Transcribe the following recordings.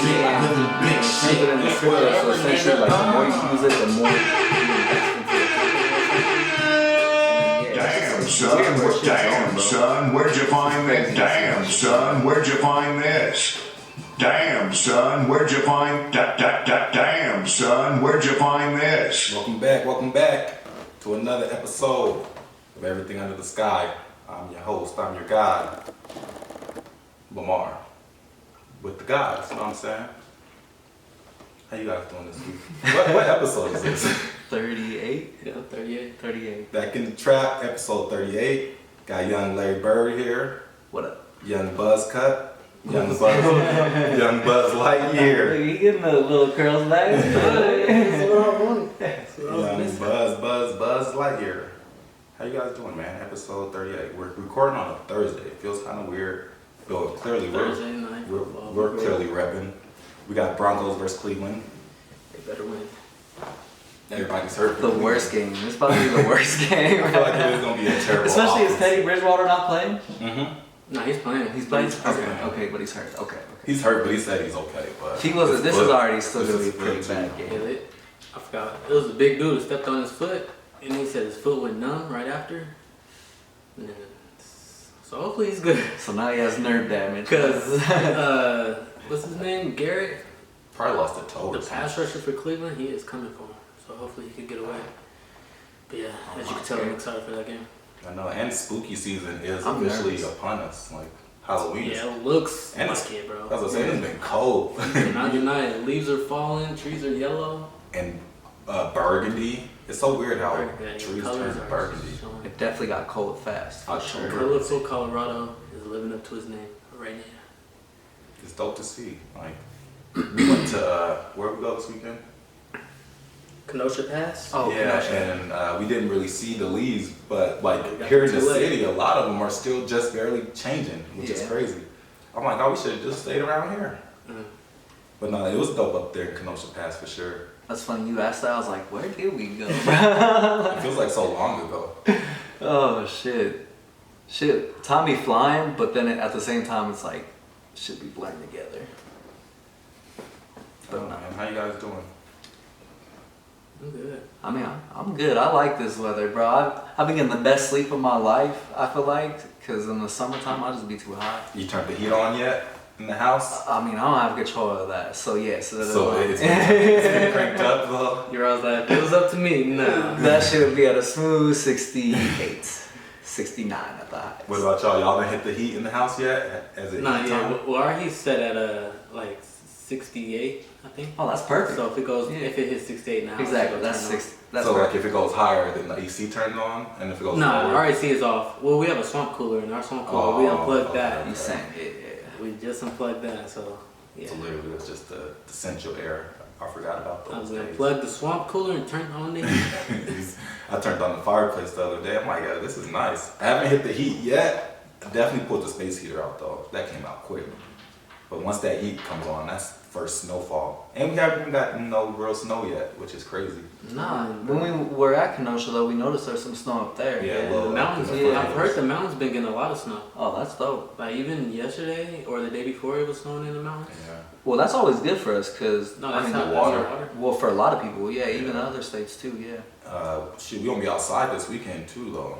living big shit. In the crypto, so essentially, like, the more you use it, the more you invest into it. Damn, son, where'd you find this? Damn, son, where'd you find this? Damn, son, where'd you find damn, son, where'd you find this? Welcome back to another episode of Everything Under the Sky. I'm your host, I'm your guide, Lamar, with the guys, you know what I'm saying? How you guys doing this week? What episode is this? 38? Yeah, 38. Back in the trap, episode 38. Got young Larry Bird here. What up? Young Buzz Cut. Young Buzz Lightyear. You getting the little curls back? Young Buzz Lightyear. How you guys doing, man? Episode 38. We're recording on a Thursday. It feels kind of weird. Though clearly Thursday night. we're clearly repping. We got Broncos versus Cleveland. They better win. Everybody's hurt. The worst game. It's probably the worst game. I feel like it is going to be a terrible Especially offense. if Teddy Bridgewater not playing. Mm-hmm. No, he's playing. He's playing? Okay. Okay, but he's hurt. Okay. He's hurt, but he said he's okay. But If he wasn't, this is already still This going to is be a pretty good, bad too. Yeah, game. I forgot. It was a big dude who stepped on his foot, and he said his foot went numb right after. And then, so hopefully he's good. So now he has nerve damage. Because, what's his name? Garrett? Probably lost a toe The or pass something. rusher for Cleveland, he is coming for him. So hopefully he can get away. But yeah, as you can tell, I'm excited for that game. I know, and spooky season is I'm officially nervous. upon us. Like Halloween. Yeah, it looks And like it's- it, bro. As I was saying, it's been cold. Not tonight. Leaves are falling, trees are yellow. And burgundy. It's so weird how Yeah, trees colors turn are burgundy. showing. It definitely got cold fast. For October. sure. Colorful Colorado is living up to his name right now. It's dope to see. Like we went to where we go this weekend? Kenosha Pass? Oh, yeah, Kenosha. and we didn't really see the leaves, but like We got here in the too late. city, a lot of them are still just barely changing, which is Yeah. crazy. I'm like, oh, we should have just stayed around here. Mm. But no, it was dope up there in Kenosha Pass for sure. That's funny you asked that. I was like, where did we go? It feels like so long ago. Oh, shit. Time be flying, but then at the same time, it's like, should be blending together. But Oh, no. man, how you guys doing? I'm good. I mean, I'm good. I like this weather, bro. I've been getting the best sleep of my life, I feel like, because in the summertime, I'll just be too hot. You turned the heat on yet in the house? I mean, I don't have control of that, so yes. So it's been cranked up though. You're always like, it was up to me. Nah. That should be at a smooth 68, 69 at the highest. What about y'all? Y'all done hit the heat in the house yet? As it Nah, heat yeah. time? Well, our heat's set at like 68, I think. Oh, that's perfect. So if it goes, Yeah. if it hits 68 now, Exactly, that's 60. That's So perfect. like if it goes higher, then the AC turns on, and if it goes Nah, lower, our AC is off. Well, we have a swamp cooler, and our swamp cooler, we Oh, unplugged okay. that. You saying, yeah. We just unplugged that, so yeah. So literally, it's just the central air. I forgot about I those was days. unplugged the swamp cooler and turned on the heat. I turned on the fireplace the other day. I'm like, yeah, this is nice. I haven't hit the heat yet. I definitely put the space heater out though. That came out quick. But once that heat comes on, that's first snowfall. And we haven't even gotten no real snow yet, which is crazy. Nah, when we were at Kenosha though, we noticed there's some snow up there. Yeah, The well, mountains, yeah. I've heard the mountains been getting a lot of snow. Oh, that's dope. Like even yesterday or the day before, it was snowing in the mountains. Yeah. Well, that's always good for us because No, that's not the that's water. not water. well, for a lot of people, yeah, even other states too, yeah. Shit, we gonna be outside this weekend too, though.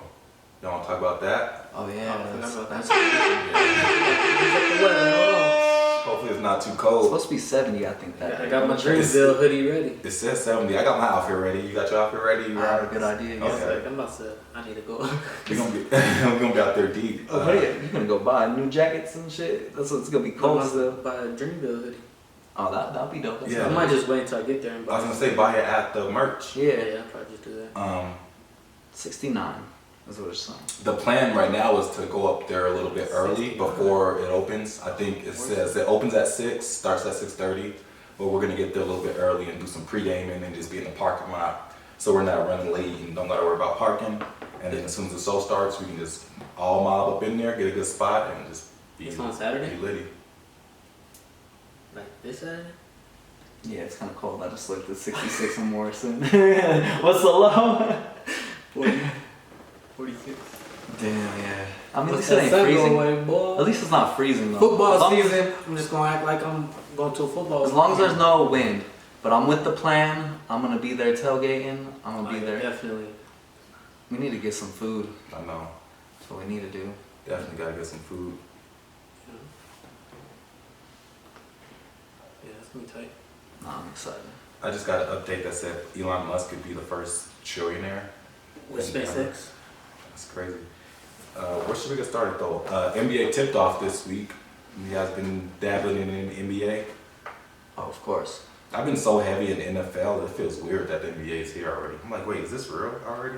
Y'all wanna talk about that? Oh Oh, I yeah, forgot about that's that. Check the weather, hold on. Hopefully it's not too it's cold. supposed to be 70, I think that. I got my Dreamville hoodie ready. It says 70. I got my outfit ready. You got your outfit ready? I have a good idea. I Yeah. was like, I'm about to, I need to go. We gonna be we gonna be out there deep. Oh, yeah, you're gonna go buy new jackets and shit. That's what's gonna be cold still. Buy a Dreamville hoodie. Oh, that'll be dope. That's Yeah. I might just wait until I get there and buy I was gonna say buy it at the merch. Yeah, Yeah, I'll probably just do that. 69 is what it's saying. The plan right now is to go up there a little bit early before it opens. I think it says it opens at 6, starts at 6:30, but we're gonna get there a little bit early and do some pre-gaming and just be in the parking lot, so we're not running late and don't gotta worry about parking. And then as soon as the show starts, we can just all mob up in there, get a good spot, and just be, It's on Saturday? be litty. Like this Saturday? Yeah, it's kind of cold. I just looked at 66 in Morrison. What's the low? 40, 46. Damn, yeah. I mean, at Let least it that ain't sun go freezing. away, boy. At least it's not freezing though. As Football long as- season, I'm just gonna act like I'm going to a football. As long as there's no wind. But I'm with the plan. I'm gonna be there tailgating. I'm gonna be there. Definitely. We need to get some food. I know. That's what we need to do. Definitely gotta get some food. Yeah, that's gonna be tight. Nah, I'm excited. I just got an update that said Elon Musk could be the first trillionaire. With in ever. SpaceX. That's crazy. Where should we get started though? NBA tipped off this week. You guys been dabbling in the NBA? Oh, of course. I've been so heavy in the NFL, it feels weird that the NBA is here already. I'm like, wait, is this real already?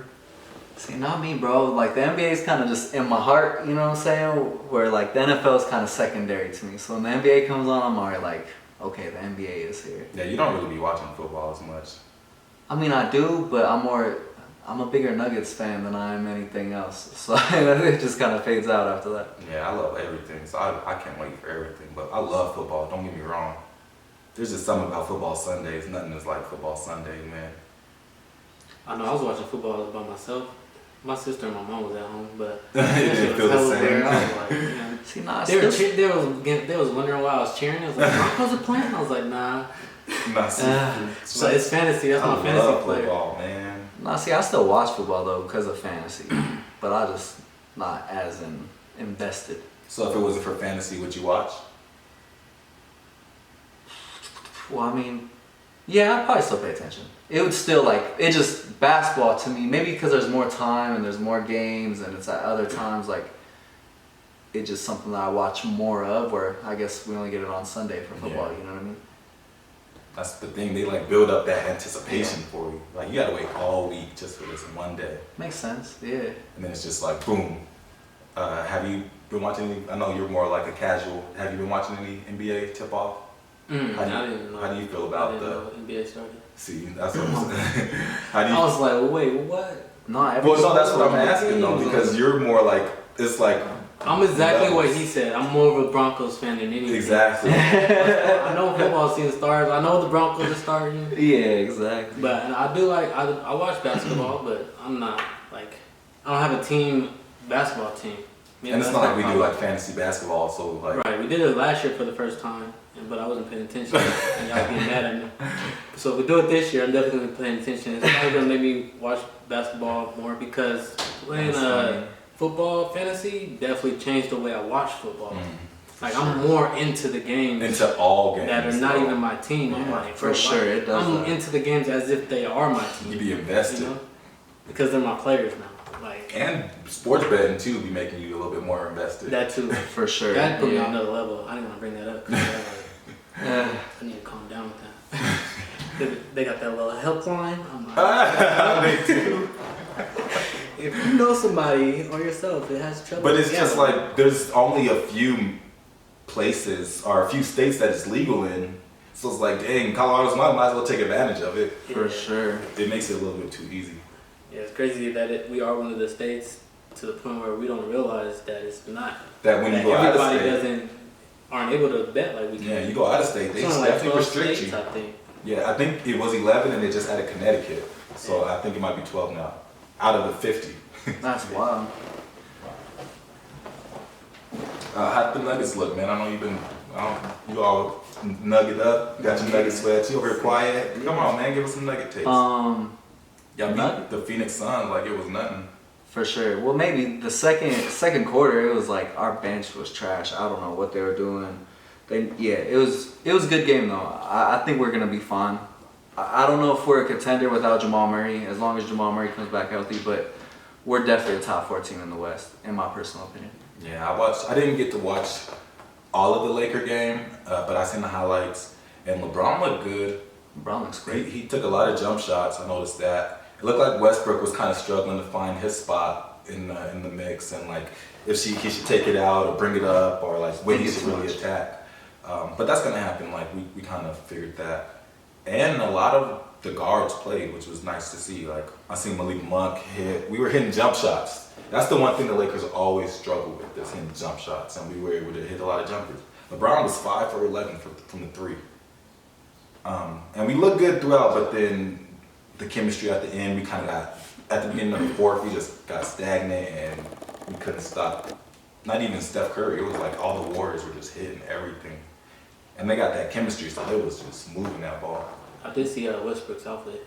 See, not me, bro. Like, the NBA is kind of just in my heart, you know what I'm saying? Where, like, the NFL is kind of secondary to me. So when the NBA comes on, I'm already like, okay, the NBA is here. Yeah, you don't really be watching football as much. I mean, I do, but I'm a bigger Nuggets fan than I am anything else. So it just kind of fades out after that. Yeah, I love everything, so I can't wait for everything. But I love football, don't get me wrong. There's just something about football Sundays. Nothing is like football Sunday, man. I know I was watching football by myself. My sister and my mom was at home, but It didn't feel the hella same. weird. I was like, yeah. See, nah, They were still, they was wondering why I was cheering. I was like, Broncos are playing. I was like, nah. Nah, see, So it's fantasy. That's my I fantasy love player. football, man. nah, see, I still watch football, though, because of fantasy. But I just not as invested. So if it wasn't for fantasy, would you watch? Well, I mean, yeah, I'd probably still pay attention. It would still, like, it just, basketball to me, maybe because there's more time and there's more games and it's at other times, like, it's just something that I watch more of, where I guess we only get it on Sunday for football, Yeah. you know what I mean? That's the thing. They like build up that anticipation for you. Like you gotta wait all week just for this one day, Makes sense, yeah. and then it's just like boom. Have you been watching any? I know you're more like a casual. Have you been watching any NBA tip off? I didn't know. How do you feel I about didn't the? know NBA started. See, that's what I'm saying. How do I you? was like, wait, what? No, every Well, no, that's what I'm sport- asking though, because you're more like it's like I'm exactly what levels. he said. I'm more of a Broncos fan than anything. Exactly. I know football season starts. I know the Broncos are starting. Yeah, exactly. But and I do like I watch basketball, but I'm not like I don't have a team basketball team. Maybe And it's that's not like we my do like problem. fantasy basketball, so like Right, we did it last year for the first time, but I wasn't paying attention, and y'all getting mad at me. So if we do it this year, I'm definitely gonna be paying attention. It's probably gonna make me watch basketball more because playing That's funny. football fantasy definitely changed the way I watch football. Like sure. I'm more into the games into all games that are not so even my team. I'm like, For bro, sure, it does I'm that. into the games as if they are my team. you be invested. You know, because they're my players now. Like And sports betting too be making you a little bit more invested. that too. For sure. That put me on yeah. another level. I didn't want to bring that up. 'Cause I was like, I need to calm down with that. they got that little helpline. I'm like, They do. if you know somebody or yourself that has trouble, But it's yeah, just like there's only a few places or a few states that it's legal in. So it's like, dang, Colorado's might as well take advantage of it. For sure. It makes it a little bit too easy. Yeah, it's crazy that we are one of the states to the point where we don't realize that it's not. That when you That go out of everybody state, aren't able to bet like we can. yeah, you go out of state, they It's only like definitely 12 restrict states, you. I think. Yeah, I think it was 11 and they just added Connecticut. So I think it might be 12 now. Out of the 50. That's wild. How the Nuggets look, man? I know you've been, you all nugget up, got your Nugget sweats, you over here quiet. Come on, man, give us some Nugget takes. Y'all beat the Phoenix Suns like it was nothing. For sure. Well, maybe the second quarter, it was like our bench was trash. I don't know what they were doing. It was a good game though. I think we're gonna be fine. I don't know if we're a contender without Jamal Murray, as long as Jamal Murray comes back healthy. But we're definitely a top 4 team in the West, in my personal opinion. Yeah, I didn't get to watch all of the Laker game, but I seen the highlights. And LeBron looked good. LeBron looks great. He took a lot of jump shots. I noticed that. It looked like Westbrook was kind of struggling to find his spot in the mix, and like if he should take it out or bring it up, or like when he should really attack. But that's gonna happen. Like we kind of figured that, and a lot of the guards played, which was nice to see. Like I seen Malik Monk hit. We were hitting jump shots. That's the one thing the Lakers always struggle with, is hitting jump shots, and we were able to hit a lot of jumpers. LeBron was 5 for 11 from the 3, and we looked good throughout. But then the chemistry at the end, we kind of got at the beginning of the fourth, we just got stagnant, and we couldn't stop. Not even Steph Curry. It was like all the Warriors were just hitting everything, and they got that chemistry, so they was just moving that ball. I did see Westbrook's outfit.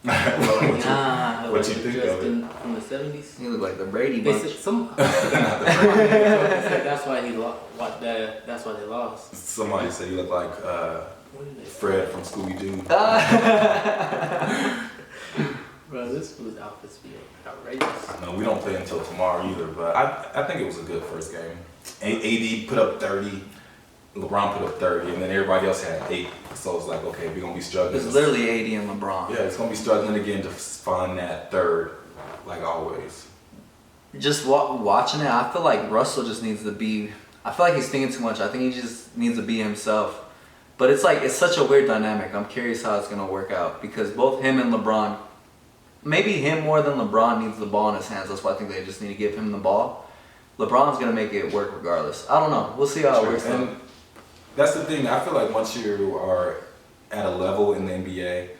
What you think of it? From the 70s. He looked like the Brady They bunch. said some. Not the first. They said that's why he lost. That's why they lost. Somebody said you look like What did they say? Fred from Scooby Doo. Bro, this was outfits be outrageous. No, we don't play until tomorrow either, but I think it was a good first game. AD put up 30, LeBron put up 30, and then everybody else had 8. So it's like, okay, we're gonna be struggling. It's literally 80 and LeBron. Yeah, it's gonna be struggling again to find that third, like always. Just watching it, I feel like Russell just needs to be. I feel like he's thinking too much. I think he just needs to be himself. But it's like it's such a weird dynamic. I'm curious how it's gonna work out because both him and LeBron, maybe him more than LeBron needs the ball in his hands. That's why I think they just need to give him the ball. LeBron's gonna make it work regardless. I don't know. We'll see how it works out. And that's the thing. I feel like once you are at a level in the NBA,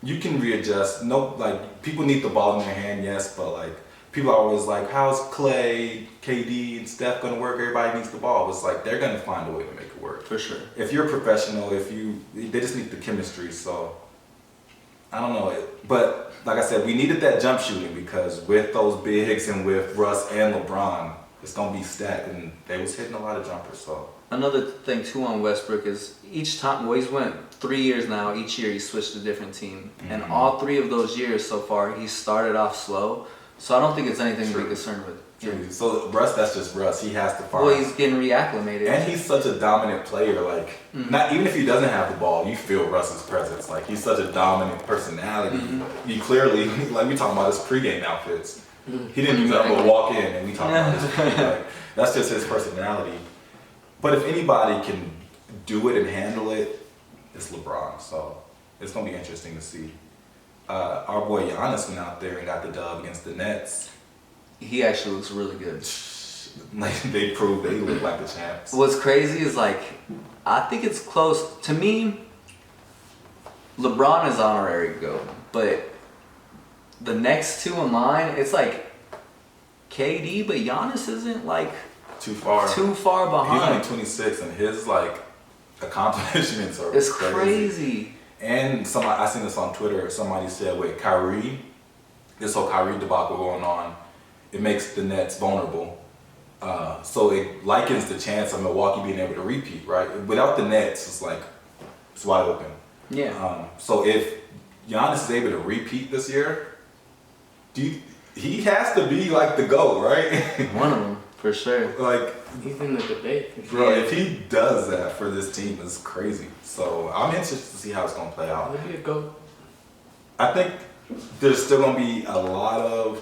you can readjust. No, like people need the ball in their hand, yes, but like people are always like, how's Clay, KD, and Steph gonna work? Everybody needs the ball. It's like they're gonna find a way to make it work. For sure. If you're a professional, they just need the chemistry. So I don't know, but like I said, we needed that jump shooting because with those bigs and with Russ and LeBron, it's gonna be stacked, and they was hitting a lot of jumpers. So Another thing too on Westbrook is each time, well, he's went 3 years now. Each year he switched to a different team, and all 3 of those years so far he started off slow. So I don't think it's anything to be concerned with. True. So Russ, that's just Russ. He has to find. Well, he's getting reacclimated. And he's such a dominant player. Like, not even if he doesn't have the ball, you feel Russ's presence. Like, he's such a dominant personality. You clearly, like, we talking about his pregame outfits. He didn't do nothing but walk in, and we talking about his pregame. Like, that's just his personality. But if anybody can do it and handle it, it's LeBron. So it's gonna be interesting to see. Our boy Giannis went out there and got the dub against the Nets. He actually looks really good. Like, they proved they look like the champs. What's crazy is like, I think it's close. To me, LeBron is honorary GOAT, but the next 2 in line, it's like KD, but Giannis isn't like Too far behind. He's only 26, and his like accomplishments are It's crazy. And I seen this on Twitter. Somebody said with Kyrie, this whole Kyrie debacle going on, it makes the Nets vulnerable. So it likens the chance of Milwaukee being able to repeat, right? Without the Nets, it's wide open. Yeah. So if Giannis is able to repeat this year, he has to be like the GOAT, right? One of them, for sure. Like, He's in the debate. bro, if he does that for this team, it's crazy. So I'm interested to see how it's gonna play out. Maybe a GOAT. I think there's still gonna be a lot of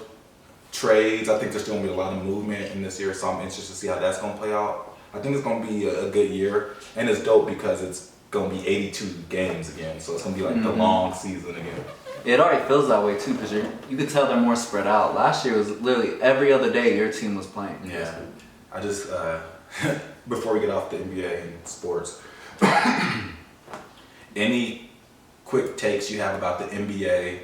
trades. I think there's still gonna be a lot of movement in this year, so I'm interested to see how that's gonna play out. I think it's gonna be a good year, and it's dope because it's gonna be 82 games again, so it's gonna be like the long season again. It already feels that way too, because you could tell they're more spread out. Last year was literally every other day your team was playing. Yeah, I just before we get off the NBA and sports, any quick takes you have about the NBA?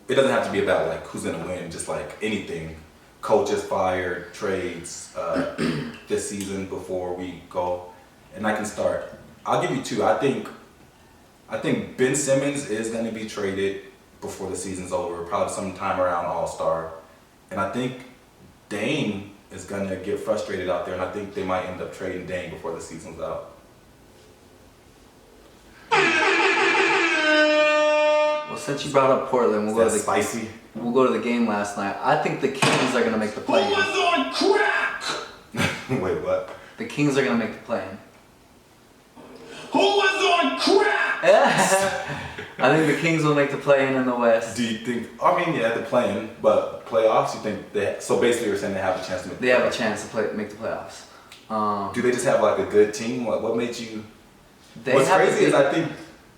It doesn't have to be about like who's gonna win, just like anything. Coaches fired, trades this season before we go, and I can start. I'll give you 2. I think Ben Simmons is gonna be traded before the season's over, probably sometime around All-Star, and I think Dame is gonna get frustrated out there, and I think they might end up trading Dame before the season's out. Well, since you brought up Portland, we'll go to the game last night. I think the Kings are gonna make the play-in. on crack? Wait, what? The Kings are gonna make the play-in. Who was on crack? I think the Kings will make the play-in in the West. Do you think? I mean, yeah, they're playing, but playoffs. You think they? So basically, you're saying they have a chance to make. They have a chance to make the playoffs. Do they just have like a good team? What made you? They What's have crazy is I think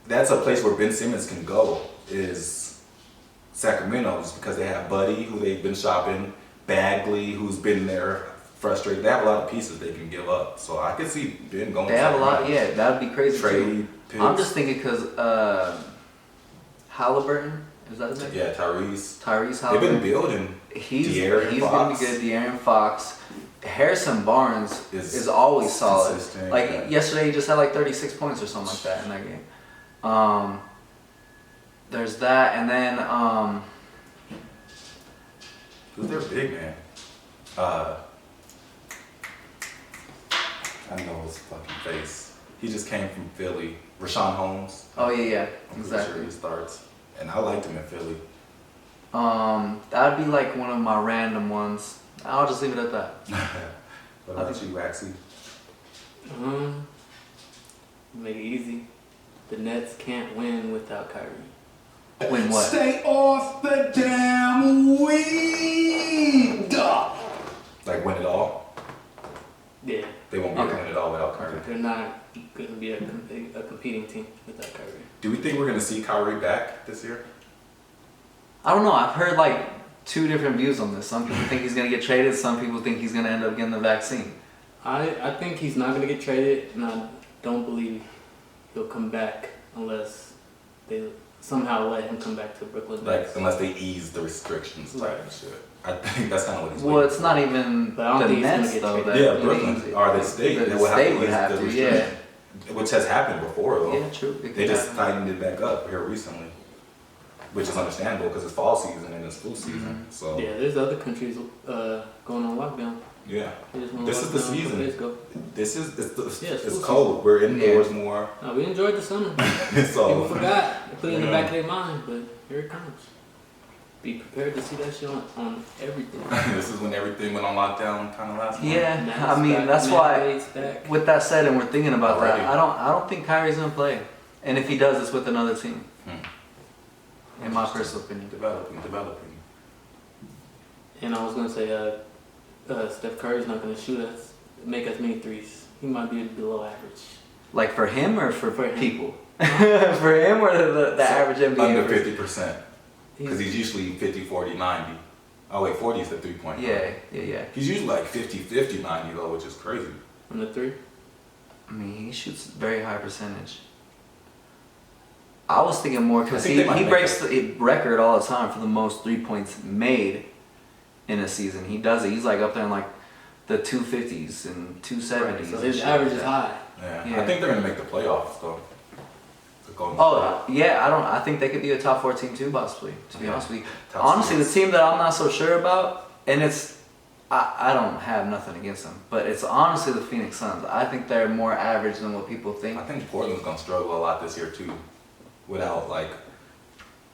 that's a place where Ben Simmons can go. Is Sacramento, just because they have Buddy, who they've been shopping, Bagley, who's been there frustrated. They have a lot of pieces they can give up. So I could see Ben going. They have a lot. Yeah, that'd be crazy. Trade picks. I'm just thinking because Halliburton, is that his name? Yeah, Tyrese. Tyrese They've been Halliburton. building. He's De'Aaron gonna be Fox. good. De'Aaron Fox. Harrison Barnes Is is always solid. consistent, Like yeah. yesterday, he just had like 36 points or something like that in that game. There's that, and then Who's their big man? I know his fucking face. He just came from Philly. Rashawn Holmes. oh yeah, I'm pretty exactly. sure he starts. And I liked him in Philly. That'd be like one of my random ones. I'll just leave it at that. What about you, Waxy? Make it easy. The Nets can't win without Kyrie. Win what? Stay off the damn weed. Like win it all? Yeah, They won't be able to Okay. win it all without Kyrie. they're not going to be a competing team without Kyrie. Do we think we're gonna see Kyrie back this year? I don't know. I've heard like two different views on this. Some people think he's gonna get traded. Some people think he's gonna end up getting the vaccine. I think he's not going to get traded, and I don't believe he'll come back unless they somehow let him come back to Brooklyn. Like unless they ease the restrictions type of shit. I think that's kind of what he's Well, waiting it's not even But I don't the think he's gonna Nets get though. traded. That Yeah, he Brooklyn needs it. or the state. The They will state have would to have ease to. the Yeah. restriction, which has happened before though. Yeah, true. It They could just happen. tightened it back up here recently, which is understandable because it's fall season and it's flu season. So Yeah, there's other countries going on lockdown. yeah, They just went on This is the lockdown a couple season. days ago. this is it's, Yeah, it's it's flu cold. We're indoors more, No, we enjoyed the summer. so People forgot. They put it in the Yeah. back of their mind, but here it comes. Be prepared to see that shit on everything. this is when everything went on lockdown kind of last month. Yeah, Matt's I mean back, that's Matt why. Wade's back. With that said, and we're thinking about Already. that, I don't think Kyrie's gonna play, and if he does, it's with another team. In my personal opinion. Developing. And I was gonna say, Steph Curry's not gonna make as many threes. He might be below average. Like for him or for For him. people? For him or the average NBA? Under person? 50%, because he's usually 50, 40, 90. Oh wait, 40 is the 3-point. Yeah. He's usually like 50, 50, 90 though, which is crazy. On the three. I mean, he shoots very high percentage. I was thinking more because I think he they might make breaks the record all the time for the most 3 points made in a season. He does it. He's like up there in like the 250s and 270s. Right, so and his shit average like is that. high. Yeah. Yeah. I think they're gonna make the playoffs though. The Golden Oh yeah, I think they could be a top 4 team too, possibly. To be Yeah. honest with you, Top honestly, the seeds. team that I'm not so sure about, and I don't have nothing against them, but it's honestly the Phoenix Suns. I think they're more average than what people think. I think Portland's gonna struggle a lot this year too, without like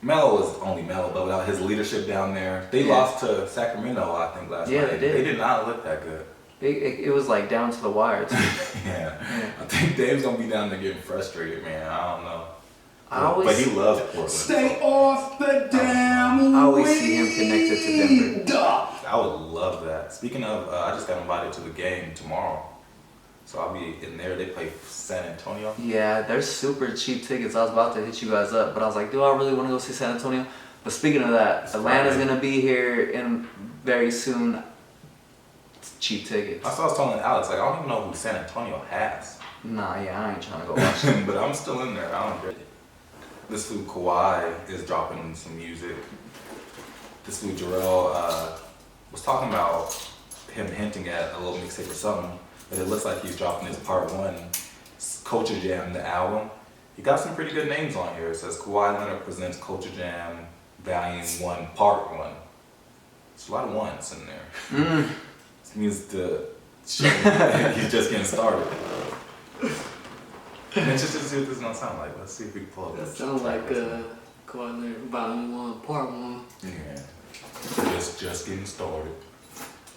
Melo is only Melo, but without his leadership down there, they Yeah. lost to Sacramento I think last Yeah, night. they did. They did not look that good. It was like down to the wire too. Yeah. I think Dave's gonna be down there getting frustrated, man. I don't know. I always- but he loves Portland. Stay off the damn I always see him connected to Denver. weed. I would love that. Speaking of, I just got invited to the game tomorrow, so I'll be in there. They play San Antonio. Yeah, they're super cheap tickets. I was about to hit you guys up, but I was like, do I really want to go see San Antonio? But speaking of that, It's Atlanta's Friday. gonna be here in very soon. It's cheap tickets. That's what I was telling Alex. Like I don't even know who San Antonio has, Nah, yeah, I ain't trying to go watch it. but I'm still in there. I don't get it. This food Kawhi is dropping some music. This food Jarrell was talking about him hinting at a little mixtape or something, but it looks like he's dropping his part 1 Culture Jam, the album. He got some pretty good names on here. It says Kawhi Leonard presents Culture Jam Volume 1 Part 1. There's a lot of ones in there. This means the show he's just getting started. I'm interested to see what this is gonna sound like. Let's see if we can pull up. That the sounds track like listing. Volume 1, Part 1. Yeah, just getting started.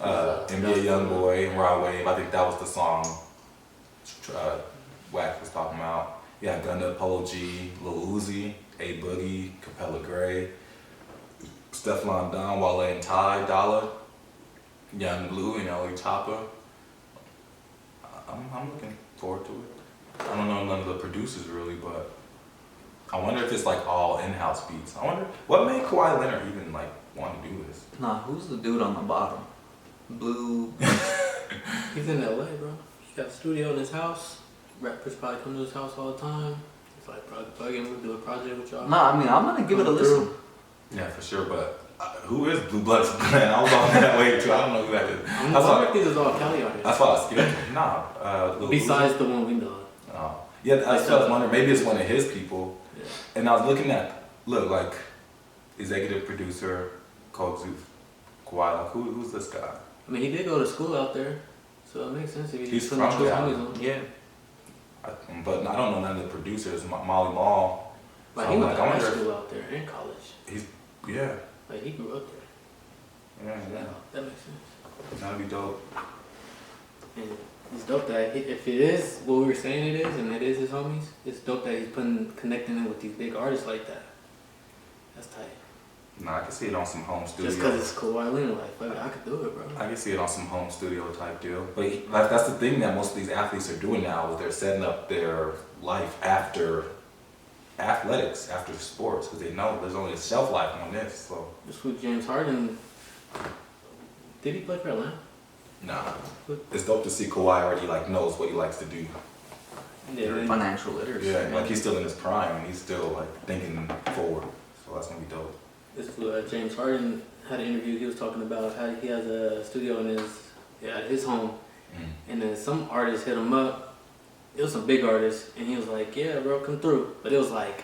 NBA YoungBoy, Rod Wave. I think that was the song Wack was talking about. Yeah, Gunna, Polo G, Lil Uzi, A Boogie, Capella Gray, Stefflon Don, Wale and Ty, Dollar, Young Blue, and Ellie Chopper. I'm looking forward to it. I don't know none of the producers really, but I wonder if it's like all in-house beats. I wonder what made Kawhi Leonard even like want to do this. Nah, who's the dude on the bottom? Blue. He's in LA, bro. He got a studio in his house. Rappers probably come to his house all the time. He's like, probably gonna do a project with y'all. Nah, I mean, I'm gonna give it a listen. Yeah, for sure, but Who is Blue Bloods playing? I was on that way too. I don't know who that is. I'm That's not why, sure if these is all Cali artists. that's why I was skipping. Nah. Lil Besides Uzi. the one we know. Oh. Yeah, that's what I was wondering. Maybe it's one of his people. Yeah. And I was looking at, look, like, executive producer, Kawhi, like, who's this guy? I mean, he did go to school out there, so it makes sense if He's putting from true Cali. homies on. Yeah. But I don't know none of the producers. Molly Mall. Like So he I'm went to I high wonder if- school out there and college. Yeah. Like he grew up there. Yeah. That makes sense. That'd be dope. And it's dope that if it is what we were saying it is, and it is his homies, it's dope that he's connecting it with these big artists like that. That's tight. Nah, I can see it on some home studio. Just because it's Kawhi Leonard, like, fuck, I could do it, bro. I can see it on some home studio type deal. But like that's the thing that most of these athletes are doing now is they're setting up their life after athletics, after sports, because they know there's only a shelf life on this. So Just with James Harden, did he play for Atlanta? nah, it's dope to see Kawhi already like knows what he likes to do. Yeah. Financial literacy. Yeah, like he's still in his prime and he's still like thinking forward. So that's gonna be dope. This James Harden had an interview. He was talking about how he has a studio in his home, and then some artists hit him up. It was some big artists, and he was like, "Yeah, bro, come through." But it was like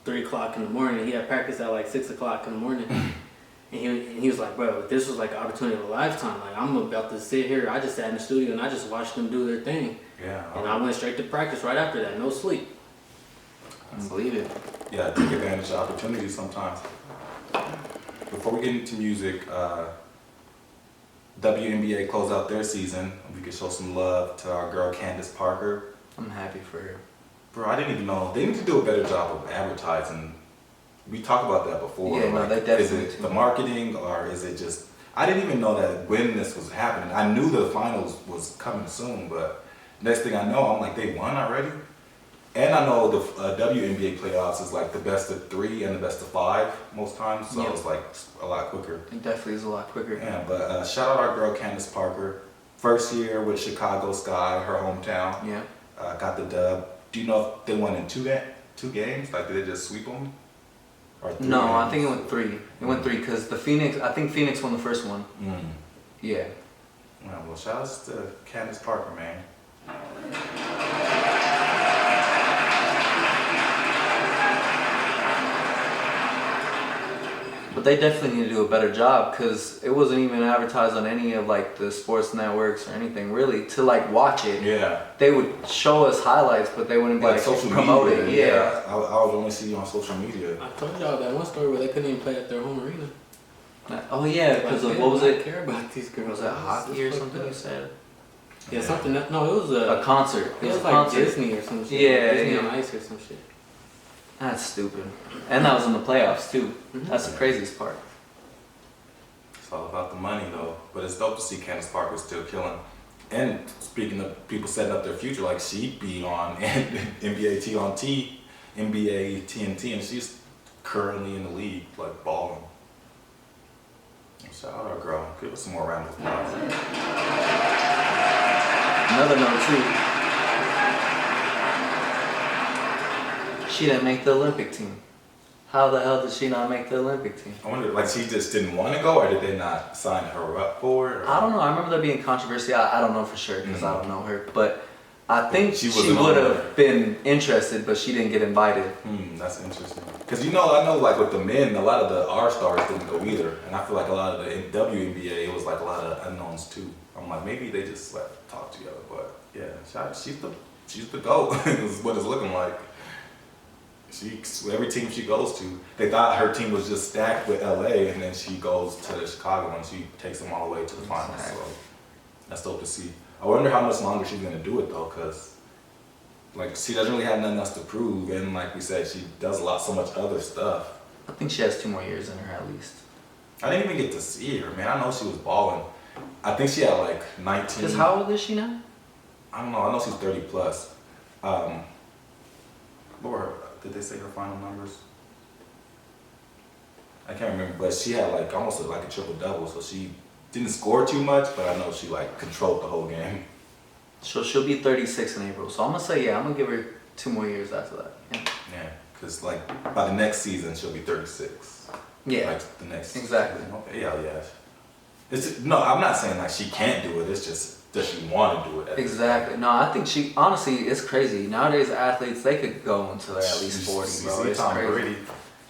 3 o'clock in the morning. He had practice at like 6 o'clock in the morning, and he was like, "Bro, this was like an opportunity of a lifetime. Like I'm about to sit here. I just sat in the studio and I just watched them do their thing, Yeah. and I went straight to practice right after that. No sleep." I believe it. Yeah, take advantage of opportunities sometimes. Before we get into music, WNBA closed out their season. We could show some love to our girl Candace Parker. I'm happy for her. Bro, I didn't even know. They need to do a better job of advertising. We talked about that before. Yeah, no, like, they definitely is it do. the marketing or is it just... I didn't even know that when this was happening. I knew the finals was coming soon, but next thing I know, I'm like, they won already? And I know the WNBA playoffs is like the best of 3 and the best of 5 most times, so Yeah. it's like a lot quicker. It definitely is a lot quicker. Yeah, but shout out our girl Candace Parker. First year with Chicago Sky, her hometown. Yeah. Got the dub. Do you know if they won in two games? Like, did they just sweep them? Or 3 No, I games? think it went 3. It went 3 because I think Phoenix won the first one. Mm. Yeah. Yeah, well, shout outs to Candace Parker, man. But they definitely need to do a better job because it wasn't even advertised on any of like the sports networks or anything really to like watch it. Yeah. They would show us highlights, but they wouldn't be like social promote media. it. Yeah. I would only see you on social media. I told y'all that one story where they couldn't even play at their home arena. Oh yeah, because Like, of they what was don't it? care about these girls. Was that It's hockey or fucked something up. you said? Yeah, something. No, it was A concert. It was a like concert. Disney or some shit. Yeah, Disney yeah. on Ice or some shit. That's stupid. And that was in the playoffs too. That's the craziest part. It's all about the money, though. But it's dope to see Candace Parker still killing. And speaking of people setting up their future, like she'd be on NBA TNT, and she's currently in the league, like balling. Shout out our girl. Give us some more round of applause. Another note too. She didn't make the Olympic team. How the hell did she not make the Olympic team? I wonder, like, she just didn't want to go, or did they not sign her up for it? Or? I don't know. I remember there being controversy. I don't know for sure because I don't know her. But I think She she wasn't would on have been interested, but she didn't get invited. That's interesting. Because I know like with the men, a lot of the R stars didn't go either, and I feel like a lot of the WNBA, it was like a lot of unknowns too. I'm like, maybe they just like talk together, but yeah, she's the GOAT. Is what it's looking like. Every team she goes to, they thought her team was just stacked with LA, and then she goes to Chicago and she takes them all the way to the finals. So that's dope to see. I wonder how much longer she's gonna do it though, cause like she doesn't really have nothing else to prove, and like we said, she does so much other stuff. I think she has 2 more years in her at least. I didn't even get to see her, man. I know she was balling. I think she had like 19. Because how old is she now? I don't know. I know she's 30 plus. What were her, did they say her final numbers? I can't remember, but she had like almost like a triple double, so she didn't score too much, but I know she like controlled the whole game. So she'll be 36 in April. So I'm gonna say I'm gonna give her 2 more years after that. Yeah. Yeah, because like by the next season she'll be 36. Yeah. Like the next. Exactly. Okay, yeah. No, I'm not saying like she can't do it. It's just does she want to do it? Exactly. No, I think she honestly it's crazy. Nowadays athletes they could go until they're at least 40, bro. It's Tom crazy. Brady.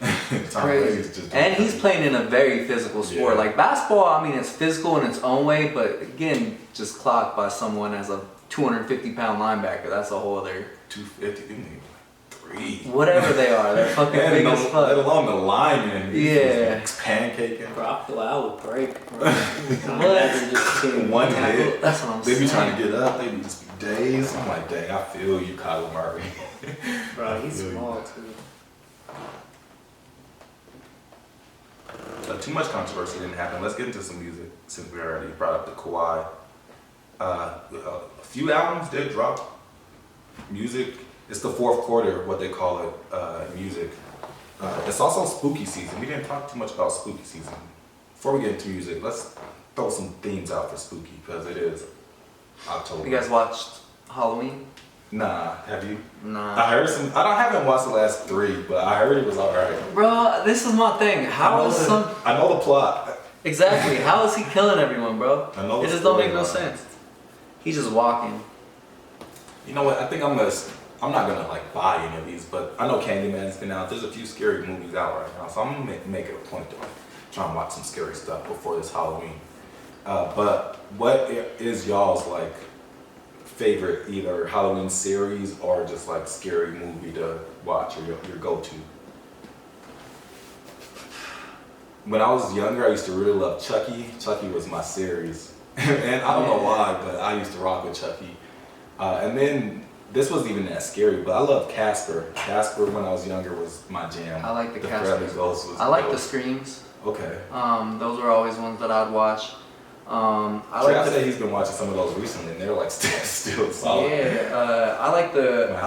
Tom Crazy. Brady's just And he's playing in a very physical sport. Yeah. Like basketball, I mean, it's physical in its own way, but again, just clocked by someone as a 250-pound linebacker. That's a whole other 250, maybe 3. whatever they are. They're fucking big as Let fuck. alone the lineman. Yeah. Pancaking. Bro, I feel like I would break. Bro. Imagine just getting One tackled. hit. That's what I'm They saying. be trying to get up. They be just be dazed. I'm like, dang, I feel you, Kyler Murray. Bro, he's I feel you. small too. Too much controversy didn't happen. Let's get into some music since we already brought up the Kawhi. A few albums did drop. Music. It's the fourth quarter, what they call it, music. It's also spooky season. We didn't talk too much about spooky season. Before we get into music, let's throw some themes out for spooky because it is October. You guys watched Halloween? Nah, have you? Nah. I heard some. Haven't watched the last 3, but I heard it was alright. Bro, this is my thing. How is some I know the plot. exactly? How is he killing everyone, bro? I know It the just don't make no storyline. sense. He's just walking. You know what? I think I'm not gonna like buy any of these, but I know Candyman's been out. There's a few scary movies out right now, so I'm gonna make it a point to like try and watch some scary stuff before this Halloween. But what is y'all's like favorite either Halloween series or just like scary movie to watch or your go-to? When I was younger, I used to really love Chucky. Chucky was my series, and I don't know why, but I used to rock with Chucky. And then this wasn't even that scary, but I loved Casper. Casper when I was younger was my jam. I like the Casper. Friendly Ghost was I like dope. the screams. Okay. Those were always ones that I'd watch. I I like say he's been watching some of those recently, and they're like still solid. I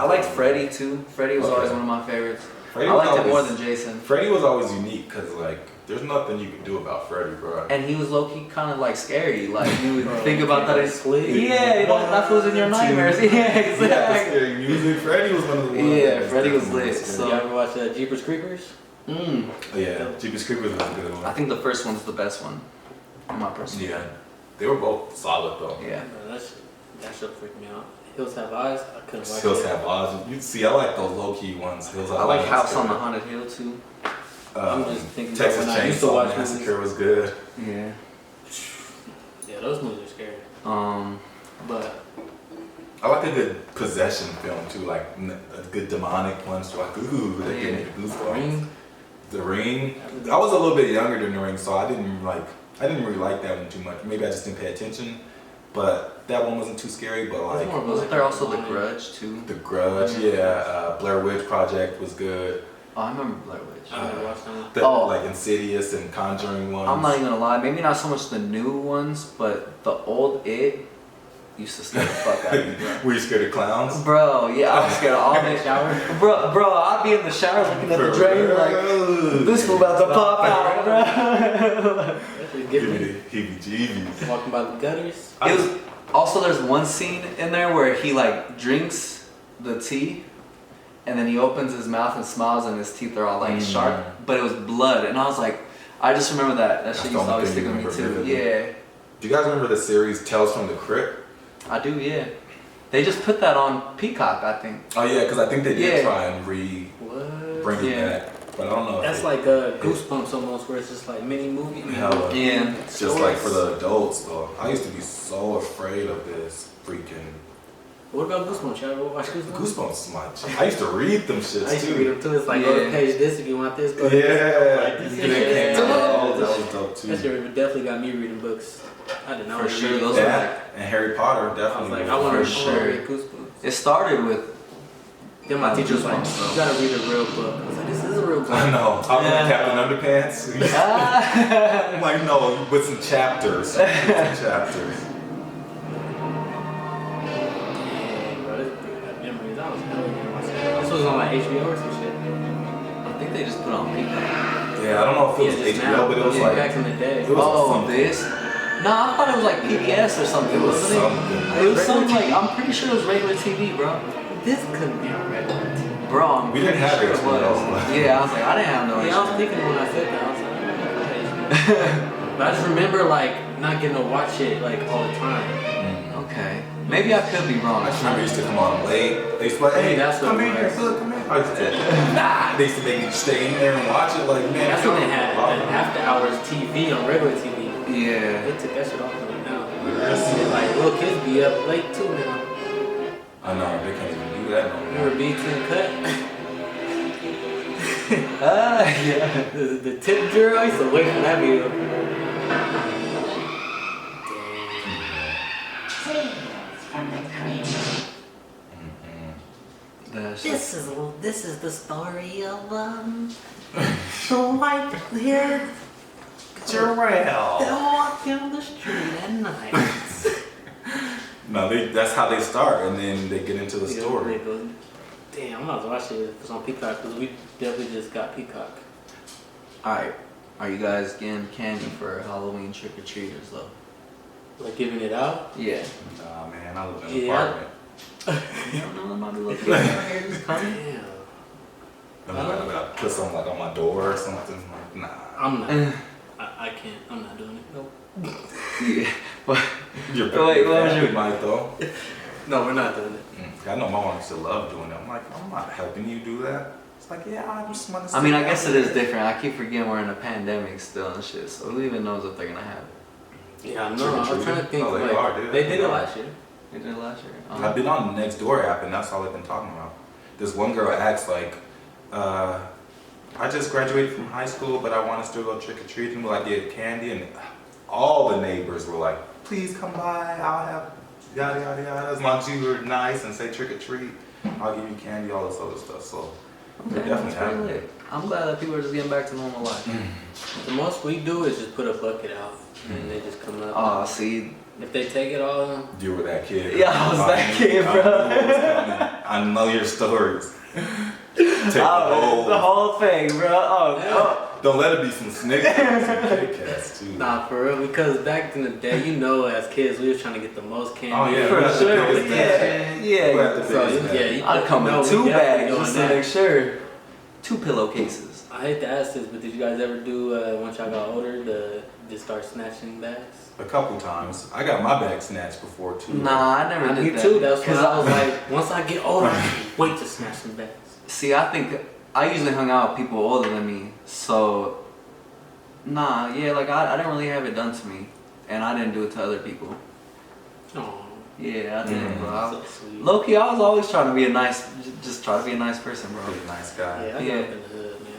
liked Freddy too. Freddy was always one of my favorites. Freddy I was liked it more always- than Jason. Freddy was always unique because like there's nothing you can do about Freddy, bro. And he was low key kind of like scary. Like you would Bro, think about that. It's sleep. yeah, that was in your nightmares. Yeah, Yeah, the exactly. scary music. Freddy was one of the ones. Yeah, that Freddy was definitely lit, scary. so- You ever watch Jeepers Creepers? Mm. Oh, yeah, Jeepers Creepers was a good one. I think the first one's the best one. In my personal. Yeah, they were both solid though. Yeah. Bro, that shit freaked me out. Hills Have Eyes? I couldn't watch Hills it. Have Eyes. You see, I like those low key ones. Hills Have I like Eyes House was on the good. Haunted Hill too. I'm just thinking about Texas when I used to Chainsaw watch Massacre was good. Yeah. Yeah, those movies are scary. But I like a good possession film too, like a good demonic one. So like, ooh, that give me the goosebumps. Ring? The Ring. I was a little bit younger than The Ring, so I didn't really like that one too much. Maybe I just didn't pay attention, but that one wasn't too scary. But like more of wasn't there also The demonic. Grudge too? The Grudge, yeah. Blair Witch Project was good. Oh, I remember Blair Witch. I never watched them. The, Oh. like Insidious and Conjuring ones. I'm not even gonna lie. Maybe not so much the new ones, but the old It used to scare the fuck out of me, bro. Were you scared of clowns? Bro, yeah, I was scared of all In the that. shower? Bro, I'd be in the shower looking at the drain like, this fool about to pop out, bro. Actually, Give me me. the heebie-jeebies. Walking by the gutters. It was also there's one scene in there where he like drinks the tea, and then he opens his mouth and smiles, and his teeth are all like sharp, but it was blood, and I was like, I just remember that. That That's shit the used to only always thing stick you with me remember too. vividly. Yeah, Do you guys remember the series Tales from the Crypt? I do. Yeah, they just put that on Peacock, I think. Oh yeah, because I think they did Yeah. try and What? bring it Yeah. back, but I don't know. if That's it- like Goosebumps almost, where it's just like mini movie. Hella. Yeah. It's just like for the adults though. I used to be so afraid of this freaking What about Goosebumps? Y'all ever watch Goosebumps? Goosebumps. Is my jam. I used to read them shits I used to too. read them too. It's like, go to Yeah. page this if you want this. Go to Yeah, this. yeah, it came out. Oh, that was dope too. That shit definitely got me reading books. I did not For want to sure, read those books. are That and Harry Potter I was definitely. like, I want For to sure. read Goosebumps. It started with Then my teacher was like, Goosebumps, you gotta read a real book. I was like, this is a real book. I know. I was Yeah. like Captain Underpants. I'm like, no, with some chapters. With some chapters. Dang, bro, this dude got memories. I was hella young myself. This was on like HBO or some shit. I think they just put on Peacock. Yeah, I don't know if it was Yeah, just HBO, now. but it was Yeah, like back in the day. it was Oh, something. this? No, I thought it was like PBS or something, It was wasn't something. it? It was something like, I'm pretty sure it was regular TV, bro. This couldn't be on regular TV. Bro, I'm We didn't pretty have sure it HBO, was. but- Yeah, I was like, I didn't have no Yeah, I was idea. thinking when I said that, I was like, But I just remember like not getting to watch it like all the time. Okay. Maybe I could be wrong. I just remember it used to come on late. They used to be like, hey, That's what come it in here, was. look, come in. I used to, nah. They used to make me stay in there and watch it. Like, man, That's when they had the after hours TV on regular TV. Yeah. They took that shit off of it now. Like little kids be up late too now. I know they can't even do that no more. Remember BT Cut? Yeah. The tip drill. I used to wait for that video. That's This is the story of the white-haired Jarrell. that walk down the street at night. No, that's how they start, and then they get into the Yeah, story. they go, damn, I'm about to watch it if it's on Peacock because we definitely just got Peacock. Alright. Are you guys getting candy for Halloween trick or treaters though? Like giving it out. Yeah. Nah, man, I live in an Yeah. apartment. You don't know about the little kids out here just coming? Damn. I'm not gonna put something like on my door or something. Like, nah. I'm not. I can't. I'm not doing it. Nope. Yeah. But You're Wait, what was you your- might though. No, we're not doing it. I know my mom used to love doing that. I'm like, I'm not helping you do that. It's like, yeah, I just want to. I mean, I guess it is different. I keep forgetting we're in a pandemic still and shit. So who even knows if they're gonna have it? Yeah, I know. I was trying to think. Oh, they like, are, dude. They did They it are. last year. They did it last year. I've been on the Next Door app, and that's all they've been talking about. This one girl asked, like, I just graduated from high school, but I want us to go trick or treating. Will I get candy? And all the neighbors were like, please come by. I'll have yada yada yada. As long as you were nice and say trick or treat, I'll give you candy. All this other stuff. So they Okay, definitely that's have pretty it. lit. I'm glad that people are just getting back to normal life. The most we do is just put a bucket out and they just come up. Oh, see, If they take it all, You were that kid. Yeah, I was that kid, I bro. knew what was coming. I know your stories. Take the oh, the whole. whole thing, bro. Oh, Don't let it be some Snickers and some Kit Kats too. nah, for real. Because back in the day, you know, as kids, we was trying to get the most candy. Oh, yeah. for That's the sure. biggest bag. Yeah, Who had the yeah. So biggest bag? yeah, you I'd come know, with we 2 definitely bags doing just to that. make sure. 2 pillowcases. I hate to ask this, but did you guys ever do once y'all got older to just start snatching bags? A couple times. I got my bag snatched before too. Nah, I never did Me that. too. That's when 'Cause I was like, once I get older, I can't wait to snatch some bags. See, I think I usually hung out with people older than me, so nah, yeah, like I didn't really have it done to me, and I didn't do it to other people. Oh, Yeah, I didn't, bro. so sweet. Low key, I was always trying to be a nice, just try to be a nice person, bro. Pretty nice guy. Yeah, I Yeah. grew up in the hood, man.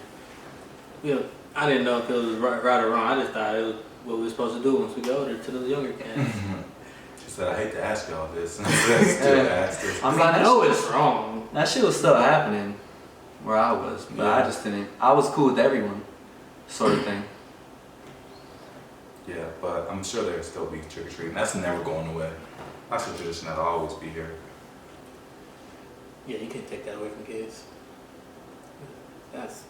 You know, I didn't know if it was right or wrong. I just thought it was what we were supposed to do once we got older to the younger cats. She said, I hate to ask y'all this. And I said, still ask this. I mean, I that know shit it's was- wrong. That shit was still happening where I was, but I Yeah. just didn't. I was cool with everyone, sort of thing. Yeah, but I'm sure there'll still be trick or treating. That's never going away. That's a tradition that'll always be here. Yeah, you can't take that away from kids. That's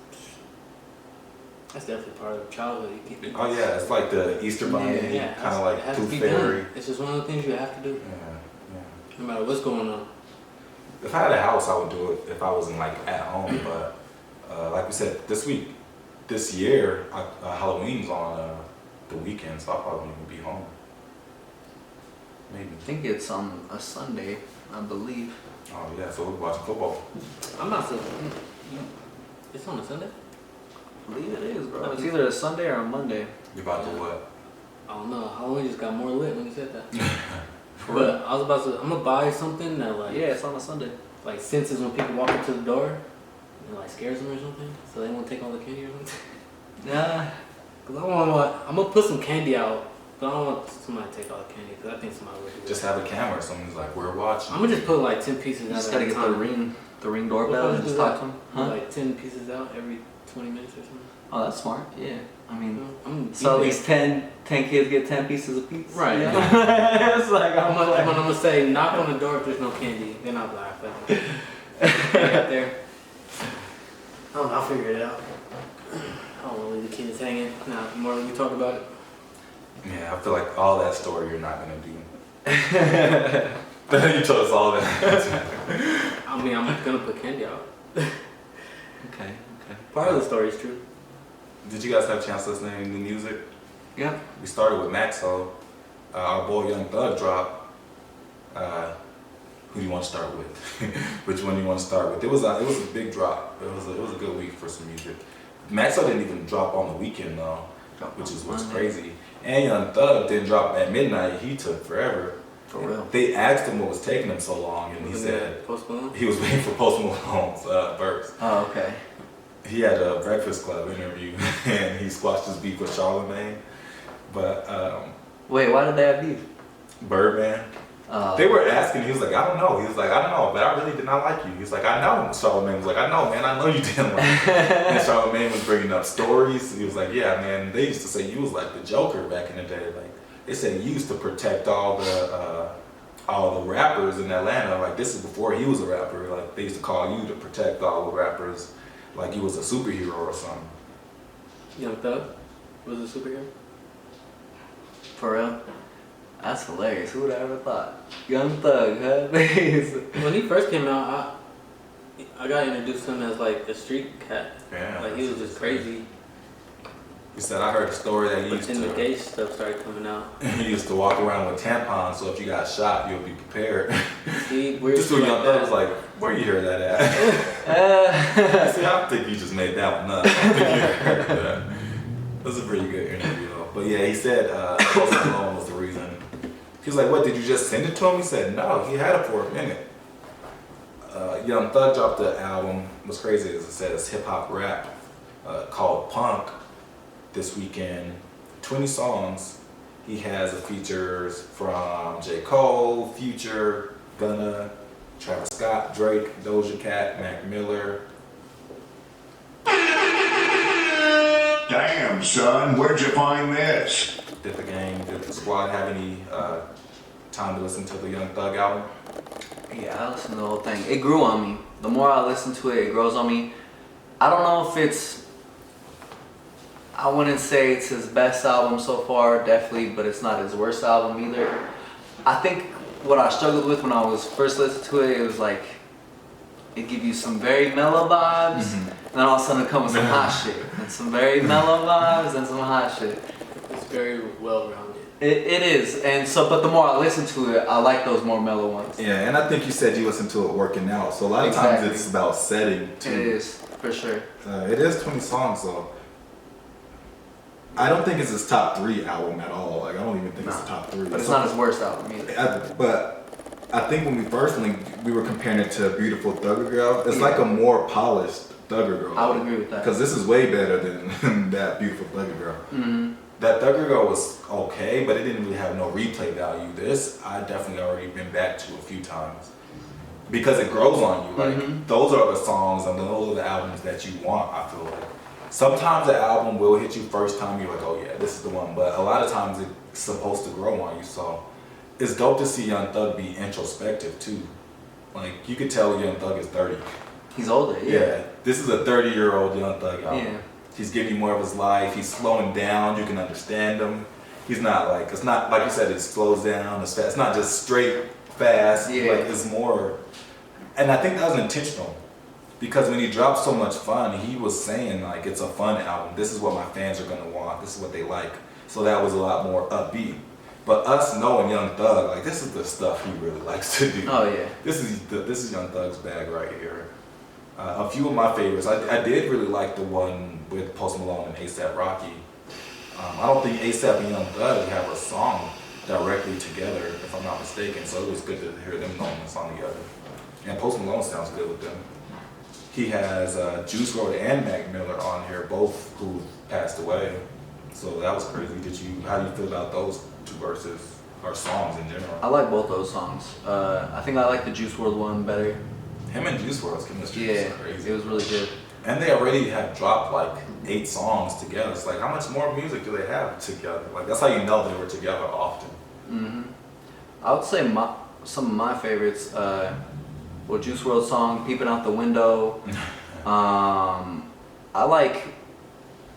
definitely part of childhood. You keep it. Oh yeah, it's like the Easter Bunny, Yeah, kind of it like has to Tooth be Fairy. done. It's just one of the things you have to do, Yeah, yeah. no matter what's going on. If I had a house, I would do it if I wasn't like at home. But like we said, this year, Halloween's on the weekend, so I'll probably be home. Maybe. I think it's on a Sunday, I believe. Oh yeah, so we watch football. I'm not so. It's on a Sunday. I believe it is, bro. It's either a Sunday or a Monday. You about to what? I don't know. Halloween just got more lit when you said that. But I was about to. I'm gonna buy something that like Yeah, it's on a Sunday. like senses when people walk up to the door, and it like scares them or something, so they won't take all the candy or something. Yeah. Cause I'm gonna put some candy out, but I don't want somebody to take all the candy, cause I think somebody would do it. Just have a camera. Someone's like, we're watching. I'm gonna just put like 10 pieces You out just at gotta a get time. the ring doorbell and just talk to them. Huh? Like 10 pieces out every 20 minutes or something. Oh, that's smart. Yeah. I mean, I'm so at least 10 kids get 10 pieces of pizza. Right. Yeah. It's like, I'm gonna say knock on the door if there's no candy. Then I'll be like, fuck it. Get there. I don't know, I'll figure it out. I don't want to leave the kids hanging. Now, the more we talk about it. Yeah, I feel like all that story you're not gonna do. You told us all that. I mean, I'm gonna put candy out. Okay. Part of the story is true. Did you guys have a chance to listen to any new music? Yep. We started with Maxo. Our boy Young Thug dropped. Who do you want to start with? Which one do you want to start with? It was a big drop. It was a good week for some music. Maxo didn't even drop on the weekend though, which is what's crazy. And Young Thug didn't drop at midnight. He took forever. For real. They asked him what was taking him so long, and he said Post Malone? he was waiting for Post Malone's verse. Oh, okay. He had a Breakfast Club interview, and he squashed his beef with Charlamagne. But Wait, why did they have beef? Birdman. They were asking, he was like, I don't know. He was like, I don't know, but I really did not like you. He was like, I know. Charlamagne was like, I know, man, I know you didn't like me. And Charlamagne was bringing up stories. He was like, yeah, man, they used to say you was like the Joker back in the day. Like, they said you used to protect all the rappers in Atlanta. Like, this is before he was a rapper. Like, they used to call you to protect all the rappers like he was a superhero or something. Young Thug was a superhero? For real? That's hilarious. Who would have ever thought? Young Thug, huh? When he first came out, I got introduced to him as like a street cat. Yeah. Like he was just crazy. He said, I heard a story that he But used then the to... gay stuff started coming out. He used to walk around with tampons, so if you got shot, you'll be prepared. See, weird Just shit when Young like Thug was that. like, where you hear that at? See, I think you just made that one up. I think you heard that. That was a pretty good interview, though. But yeah, he said Post Malone was the reason. He was like, what, did you just send it to him? He said, no, he had it for a minute. Young Thug dropped the album. What's crazy is it says hip-hop rap called Punk this weekend. 20 songs. He has features from J. Cole, Future, Gunna, Travis Scott, Drake, Doja Cat, Mac Miller. Damn, son, where'd you find this? Did the gang, did the squad have any time to listen to the Young Thug album? Yeah, I listened to the whole thing. It grew on me. The more I listen to it, it grows on me. I don't know if I wouldn't say it's his best album so far, definitely, but it's not his worst album either. I think what I struggled with when I was first listening to it, it was like, it give you some very mellow vibes, and then all of a sudden it comes with some hot shit. And some very mellow vibes and some hot shit. It's very well rounded. It is, and so, but the more I listen to it, I like those more mellow ones. Yeah, and I think you said you listen to it working out, so a lot of Exactly. times it's about setting too. It is, for sure. It is 20 songs though. I don't think it's his top 3 album at all. Like, I don't even think it's the top 3. But it's not his worst album either. But I think when we first linked, we were comparing it to Beautiful Thugger Girl. It's like a more polished Thugger Girl. I would agree with that. Because this is way better than that Beautiful Thugger Girl. Mm-hmm. That Thugger Girl was okay, but it didn't really have no replay value. This, I definitely already been back to a few times. Because it grows on you. Like, those are the songs and those are the albums that you want, I feel like. Sometimes the album will hit you first time, you're like, oh yeah, this is the one. But a lot of times it's supposed to grow on you. So it's dope to see Young Thug be introspective too. Like, you could tell Young Thug is 30. He's older, Yeah, this is a 30-year-old Young Thug album. Yeah. He's giving you more of his life. He's slowing down. You can understand him. He's not like, it's not like you said, it slows down. It's fast. It's not just straight fast. Yeah. Like, it's more, and I think that was intentional. Because when he dropped So Much Fun, he was saying like, it's a fun album. This is what my fans are gonna want. This is what they like. So that was a lot more upbeat. But us knowing Young Thug, like, this is the stuff he really likes to do. Oh yeah. This is Young Thug's bag right here. A few of my favorites. I did really like the one with Post Malone and A$AP Rocky. I don't think A$AP and Young Thug have a song directly together, if I'm not mistaken. So it was good to hear them on the song together. And Post Malone sounds good with them. He has Juice WRLD and Mac Miller on here, both who passed away. So that was crazy. How do you feel about those 2 verses or songs in general? I like both those songs. I think I like the Juice WRLD one better. Him and Juice WRLD's chemistry Yeah, is crazy. it was really good. And they already have dropped like 8 songs together. It's like, how much more music do they have together? Like, that's how you know they were together often. I would say some of my favorites. Well, Juice WRLD song, Peeping Out the Window. I like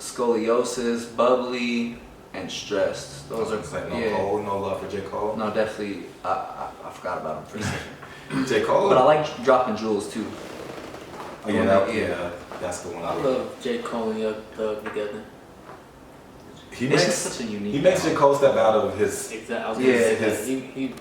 Scoliosis, Bubbly, and Stressed. Those are, like no yeah. Cole, no love for J. Cole. No, definitely, I forgot about him for a second. J. Cole? But I like Dropping Jewels too. Oh, yeah, that's the one I I love. love J. Cole and Young Thug together. he It's makes just such a unique. he makes J. album. Cole step out of his Exactly. I was Yeah, gonna say his that. He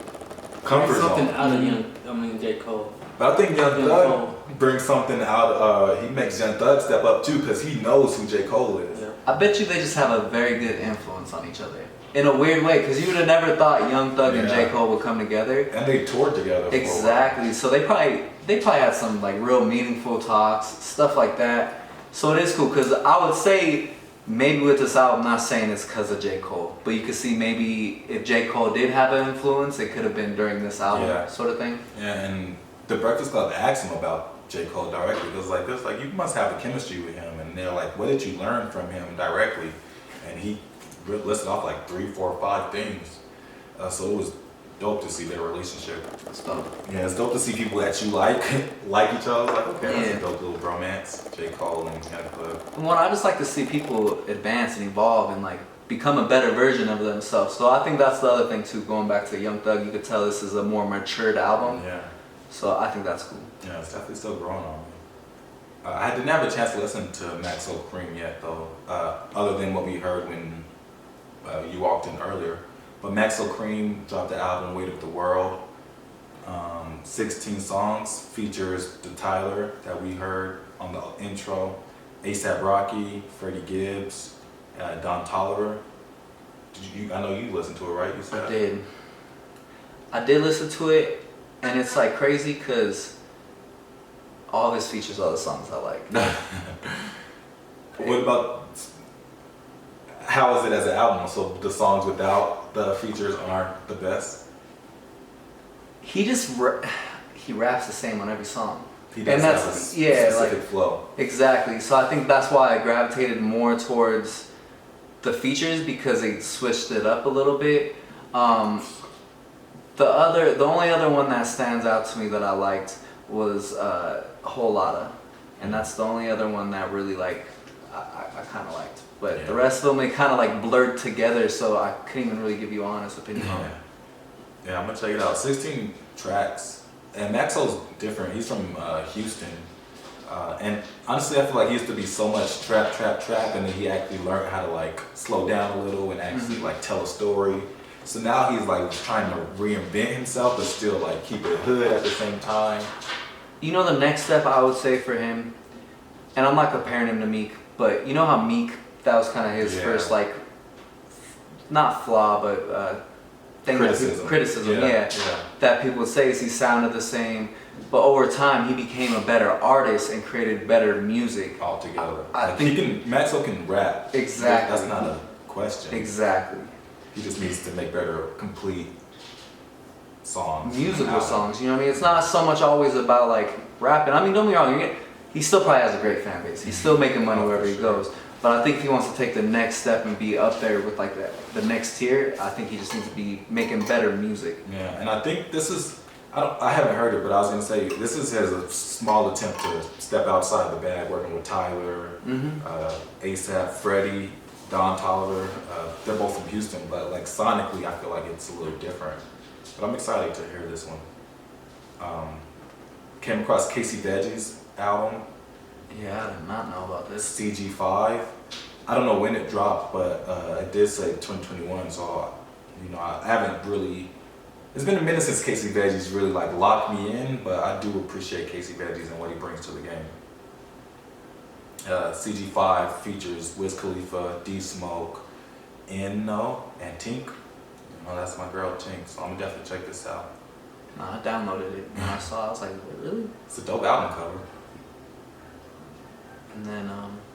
comfort brings something zone. out of J. Cole. But I think Young Young Thug Cole. brings something out. He makes Young Thug step up too because he knows who J. Cole is. Yeah. I bet you they just have a very good influence on each other in a weird way, because you would have never thought Young Thug and J. Yeah. Cole would come together. And they toured together. For Exactly. So they probably had some like real meaningful talks, stuff like that. So it is cool because I would say maybe with this album, I'm not saying it's because of J. Cole, but you could see maybe if J. Cole did have an influence, it could have been during this album, Yeah. sort of thing. Yeah, and the Breakfast Club asked him about J. Cole directly. It was like you must have a chemistry with him, and they're like, what did you learn from him directly? And he listed off like 3, 4, 5 things. So it was dope to see their relationship. So Yeah, it's dope to see people that you like each other. Like, okay, that's Yeah. a dope little bromance. J. Cole and Young Thug. one, I just like to see people advance and evolve and like become a better version of themselves. So I think that's the other thing too. Going back to Young Thug, you could tell this is a more matured album. Yeah. So I think that's cool. Yeah, it's definitely still growing on me. I didn't have a chance to listen to Maxo Cream yet, though, other than what we heard when you walked in earlier. But Maxo Cream dropped the album Weight of the World. 16 songs, features the Tyler that we heard on the intro, A$AP Rocky, Freddie Gibbs, Don Toliver. I know you listened to it, right? You said I did listen to it, and it's like crazy because all of his features are the songs I like. What about, how is it as an album? So the songs without the features aren't the best? He just he raps the same on every song. He does And have that's- a yeah, specific like- flow. Exactly. So I think that's why I gravitated more towards the features because they switched it up a little bit. The only other one that stands out to me that I liked was Whole Lotta, and that's the only other one that really like I kind of liked. But Yeah. the rest of them they kind of like blurred together, so I couldn't even really give you an honest opinion on it. Yeah, I'm gonna check it out. 16 tracks, and Maxo's different. He's from Houston, and honestly, I feel like he used to be so much trap, and then he actually learned how to like slow down a little and actually like tell a story. So now he's like trying to reinvent himself, but still like keep it hood at the same time. You know the next step I would say for him, and I'm not comparing him to Meek, but you know how Meek, that was kind of his Yeah. first like, not flaw, but thing criticism, yeah, that people would say is he sounded the same, but over time he became a better artist and created better music. Altogether. I Like, think- Maxo can rap. Exactly. That's not a question. Exactly. He just needs to make better, complete songs. Musical albums. songs, you know what I mean? It's not so much always about like rapping. I mean, don't be wrong, he still probably has a great fan base. He's still making money Oh, wherever for he sure. goes. But I think if he wants to take the next step and be up there with like the next tier, I think he just needs to be making better music. Yeah, and I think this is, I haven't heard it, but I was gonna say, this is a small attempt to step outside the bag, working with Tyler, A$AP, Freddie, Don Toliver. They're both from Houston, but like sonically, I feel like it's a little different. But I'm excited to hear this one. Came across Casey Veggie's album, Yeah, I did not know about this. CG5. I don't know when it dropped, but it did say 2021, so I haven't really. It's been a minute since Casey Veggie's really like locked me in, but I do appreciate Casey Veggie's and what he brings to the game. CG5 features Wiz Khalifa, D Smoke, Inno, and Tink. That's my girl Tink, so I'm gonna definitely check this out. I downloaded it when I saw it. I was like, really? It's a dope album cover. And then,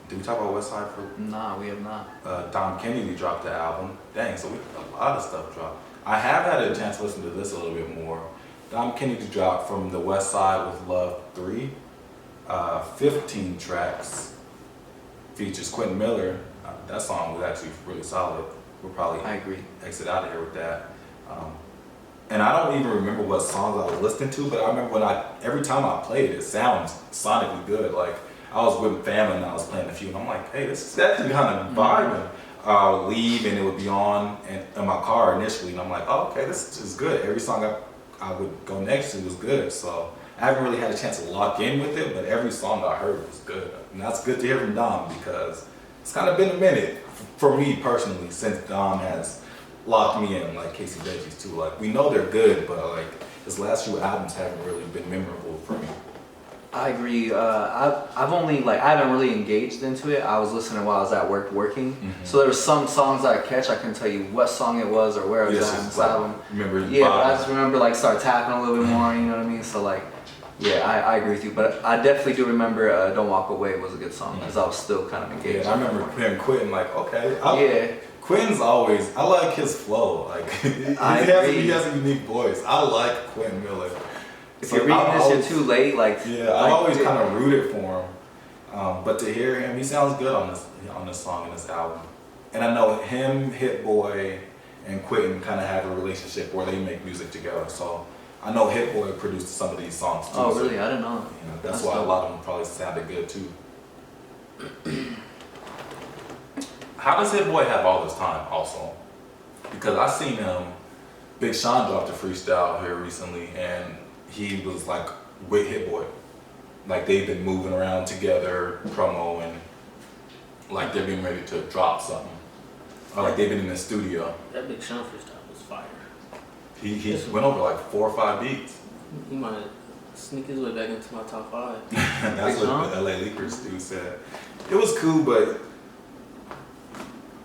Did we talk about Westside for? nah, we have not. Dom Kennedy dropped the album. Dang, so a lot of stuff dropped. I have had a chance to listen to this a little bit more. Dom Kennedy dropped From the West Side with Love 3. 15 tracks. Features Quentin Miller. That song was actually really solid. We'll probably I agree. exit out of here with that. And I don't even remember what songs I was listening to, but I remember every time I played it, it sounds sonically good. Like, I was with family and I was playing a few, and I'm like, hey, this is actually kind of vibing. I would leave and it would be on in my car initially, and I'm like, oh, okay, this is good. Every song I would go next to was good. So I haven't really had a chance to lock in with it, but every song I heard was good. And that's good to hear from Dom because it's kind of been a minute for me personally since Dom has locked me in, like Casey Veggies too. Like we know they're good, but like his last few albums haven't really been memorable for me. I agree. I've only like I haven't really engaged into it. I was listening while I was at work working, so there were some songs I catch. I couldn't tell you what song it was or where it was at in this album. Remember? Yeah, but I just remember like start tapping a little bit more. You know what I mean? So like, yeah, I agree with you. But I definitely do remember "Don't Walk Away" was a good song because I was still kind of engaged. Yeah, I remember hearing Quentin like, okay, yeah. Quentin's always. I like his flow. Like he has a unique voice. I like Quentin Miller. If you're reading this, you're too late. Like yeah, I always kind of rooted for him, but to hear him, he sounds good on this song and this album. And I know him, Hit Boy, and Quentin kind of have a relationship where they make music together. So I know Hit Boy produced some of these songs too. Oh so, really? I didn't know. That's why dope. A lot of them probably sounded good too. How does Hit Boy have all this time also? Because I seen him, Big Sean dropped a freestyle here recently, and he was like with Hit Boy. Like they've been moving around together, promo, and like they're getting ready to drop something. Or like they've been in the studio. That Big Sean freestyle was fire. He went over like 4 or 5 beats. He might sneak his way back into my top 5. That's what the LA Leakers dude said. It was cool, but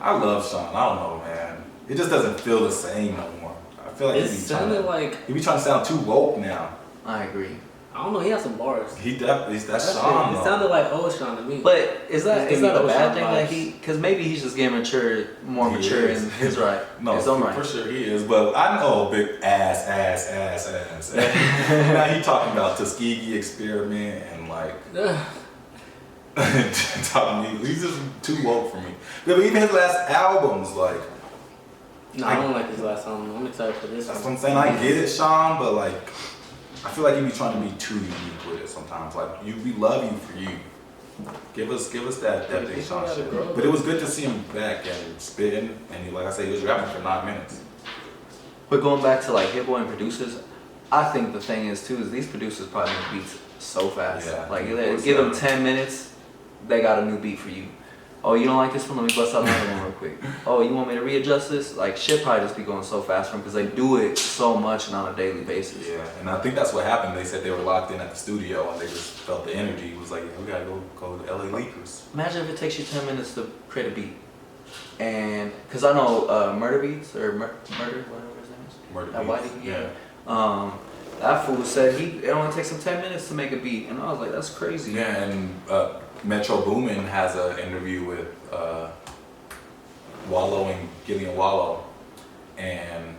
I love Sean. I don't know, man. It just doesn't feel the same no more. I feel like he be trying to sound too woke now. I agree. I don't know. He has some bars. That's Sean. It sounded like old Sean to me. But is that a bad thing that he? Because maybe he's just getting more mature in his right. No, his own right. For sure he is. But I know big ass. Now he talking about Tuskegee experiment and like talking to me. He's just too woke for me. Yeah, but even his last albums, like. No, I don't like his last album. I'm excited for this. That's what I'm saying. I get it, Sean, but like. I feel like he be trying to be too unique with it sometimes. Like we love you for you. Give us that Big Sean shit. But it was good to see him back and spitting, and he, like I said, he was rapping for 9 minutes. But going back to like Hit Boy and producers, I think the thing is too is these producers probably make beats so fast. Yeah, like give them 10 minutes, they got a new beat for you. Oh, you don't like this one? Let me bust out another one real quick. Oh, you want me to readjust this? Like shit probably just be going so fast for them because they do it so much and on a daily basis. Yeah, and I think that's what happened. They said they were locked in at the studio and they just felt the energy. It was like, yeah, we gotta go to LA Leakers. Imagine if it takes you 10 minutes to create a beat. And, because I know Murder Beats, or Murder, whatever his name is. Murder that Beats, whitey, yeah. That fool said it only takes him 10 minutes to make a beat. And I was like, that's crazy. Yeah, and Metro Boomin has an interview with Wallow and Gillian Wallow, and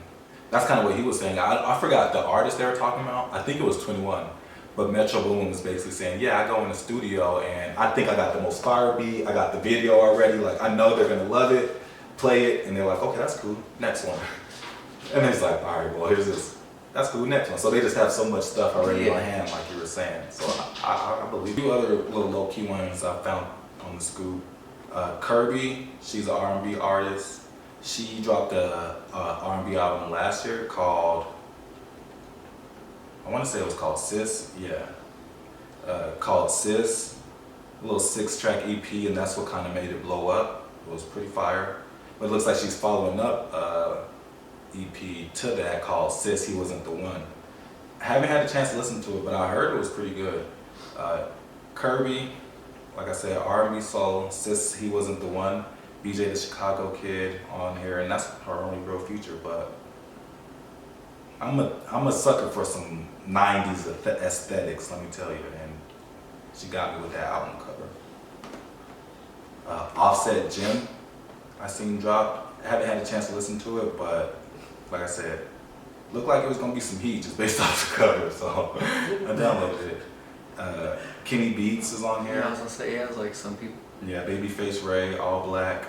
that's kind of what he was saying. I forgot the artist they were talking about. I think it was 21, but Metro Boomin was basically saying, yeah, I go in the studio and I think I got the most fire beat. I got the video already. Like I know they're gonna love it. Play it, and they're like, okay, that's cool. Next one. And then it's like, all right, well, here's this. That's cool. Next one. So they just have so much stuff already on hand, like you were saying. So I believe. 2 other little low key ones I found on the scoop. Kirby, she's an R&B artist. She dropped a R&B album last year called, I want to say it was called Sis. Yeah, called Sis. A little 6-track EP, and that's what kind of made it blow up. It was pretty fire. But it looks like she's following up EP to that called Sis, He Wasn't the One. I haven't had a chance to listen to it, but I heard it was pretty good. Kirby, like I said, R&B soul, Sis, He Wasn't the One. BJ the Chicago Kid on here, and that's her only real feature, but I'm a sucker for some 90s aesthetics, let me tell you, and she got me with that album cover. Offset Jim, I seen drop. I haven't had a chance to listen to it, but like I said, looked like it was gonna be some heat just based off the cover, so I downloaded it. Kenny Beats is on here. Yeah, I was gonna say, yeah, it's like some people. Yeah, Babyface Ray, All Black,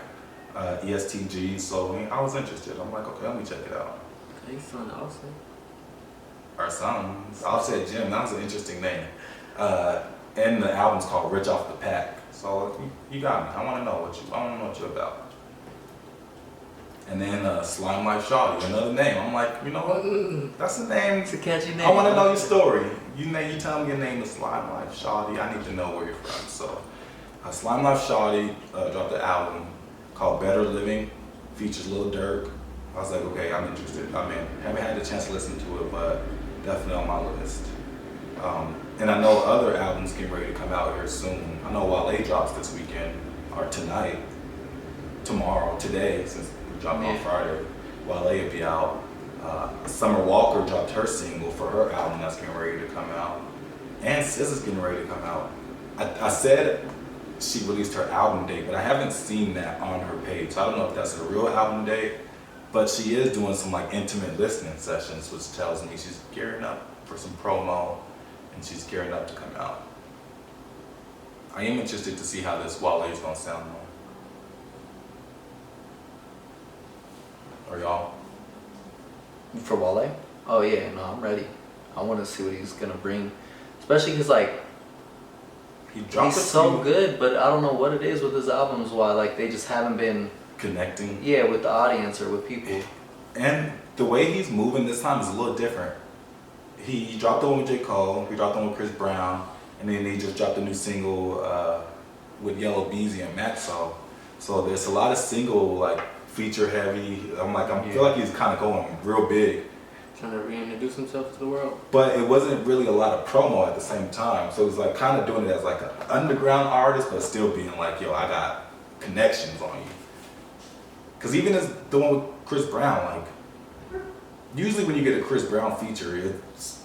ESTG. So I was interested. I'm like, okay, let me check it out. He's son Offset. Or something. Offset Jim. That was an interesting name. And the album's called Rich Off the Pack. So you got me. I want to know what you're about. And then Slime Life Shawty, another name. I'm like, you know what? That's a name. It's a catchy name. I want to know your story. You tell me your name is Slime Life Shawty. I need to know where you're from. So Slime Life Shawty dropped an album called Better Living, features Lil Durk. I was like, okay, I'm interested. I mean, haven't had the chance to listen to it, but definitely on my list. And I know other albums getting ready to come out here soon. I know Wale drops this weekend, or tonight, tomorrow, today, since we dropped on Friday. Wale will be out. Summer Walker dropped her single for her album that's getting ready to come out. And SZN's getting ready to come out. I said she released her album date, but I haven't seen that on her page. So I don't know if that's a real album date, but she is doing some like intimate listening sessions, which tells me she's gearing up for some promo and she's gearing up to come out. I am interested to see how this Wale is gonna sound though. Are y'all? For Wale? Oh yeah, no, I'm ready. I want to see what he's gonna bring, especially because like he's so good, but I don't know what it is with his albums. Why like they just haven't been connecting? Yeah, with the audience or with people. And the way he's moving this time is a little different. He dropped the one with J. Cole, he dropped the one with Chris Brown, and then he just dropped a new single with Yellow Beezy and Maxo. So there's a lot of single like feature heavy. I feel like he's kind of going real big. Trying to reintroduce himself to the world. But it wasn't really a lot of promo at the same time. So it was like kind of doing it as like an underground artist, but still being like, yo, I got connections on you. Cause even as the one with Chris Brown, like usually when you get a Chris Brown feature, it's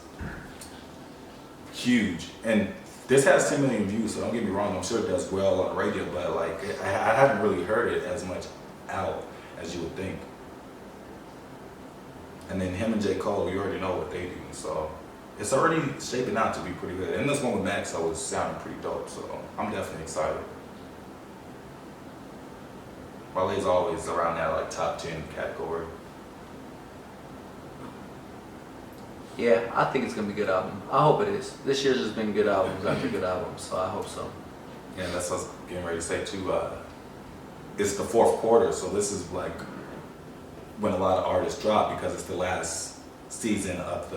huge. And this has 10 million views, so don't get me wrong, I'm sure it does well on the radio, but like I haven't really heard it as much out as you would think. And then him and J. Cole, we already know what they do, so it's already shaping out to be pretty good. And this one with Maxo is sounding pretty dope, so I'm definitely excited. Wale's always around that like top 10 category. Yeah, I think it's gonna be a good album. I hope it is. This year's just been good albums after good albums, so I hope so. Yeah, that's what I was getting ready to say too. It's the fourth quarter, so this is like when a lot of artists drop because it's the last season of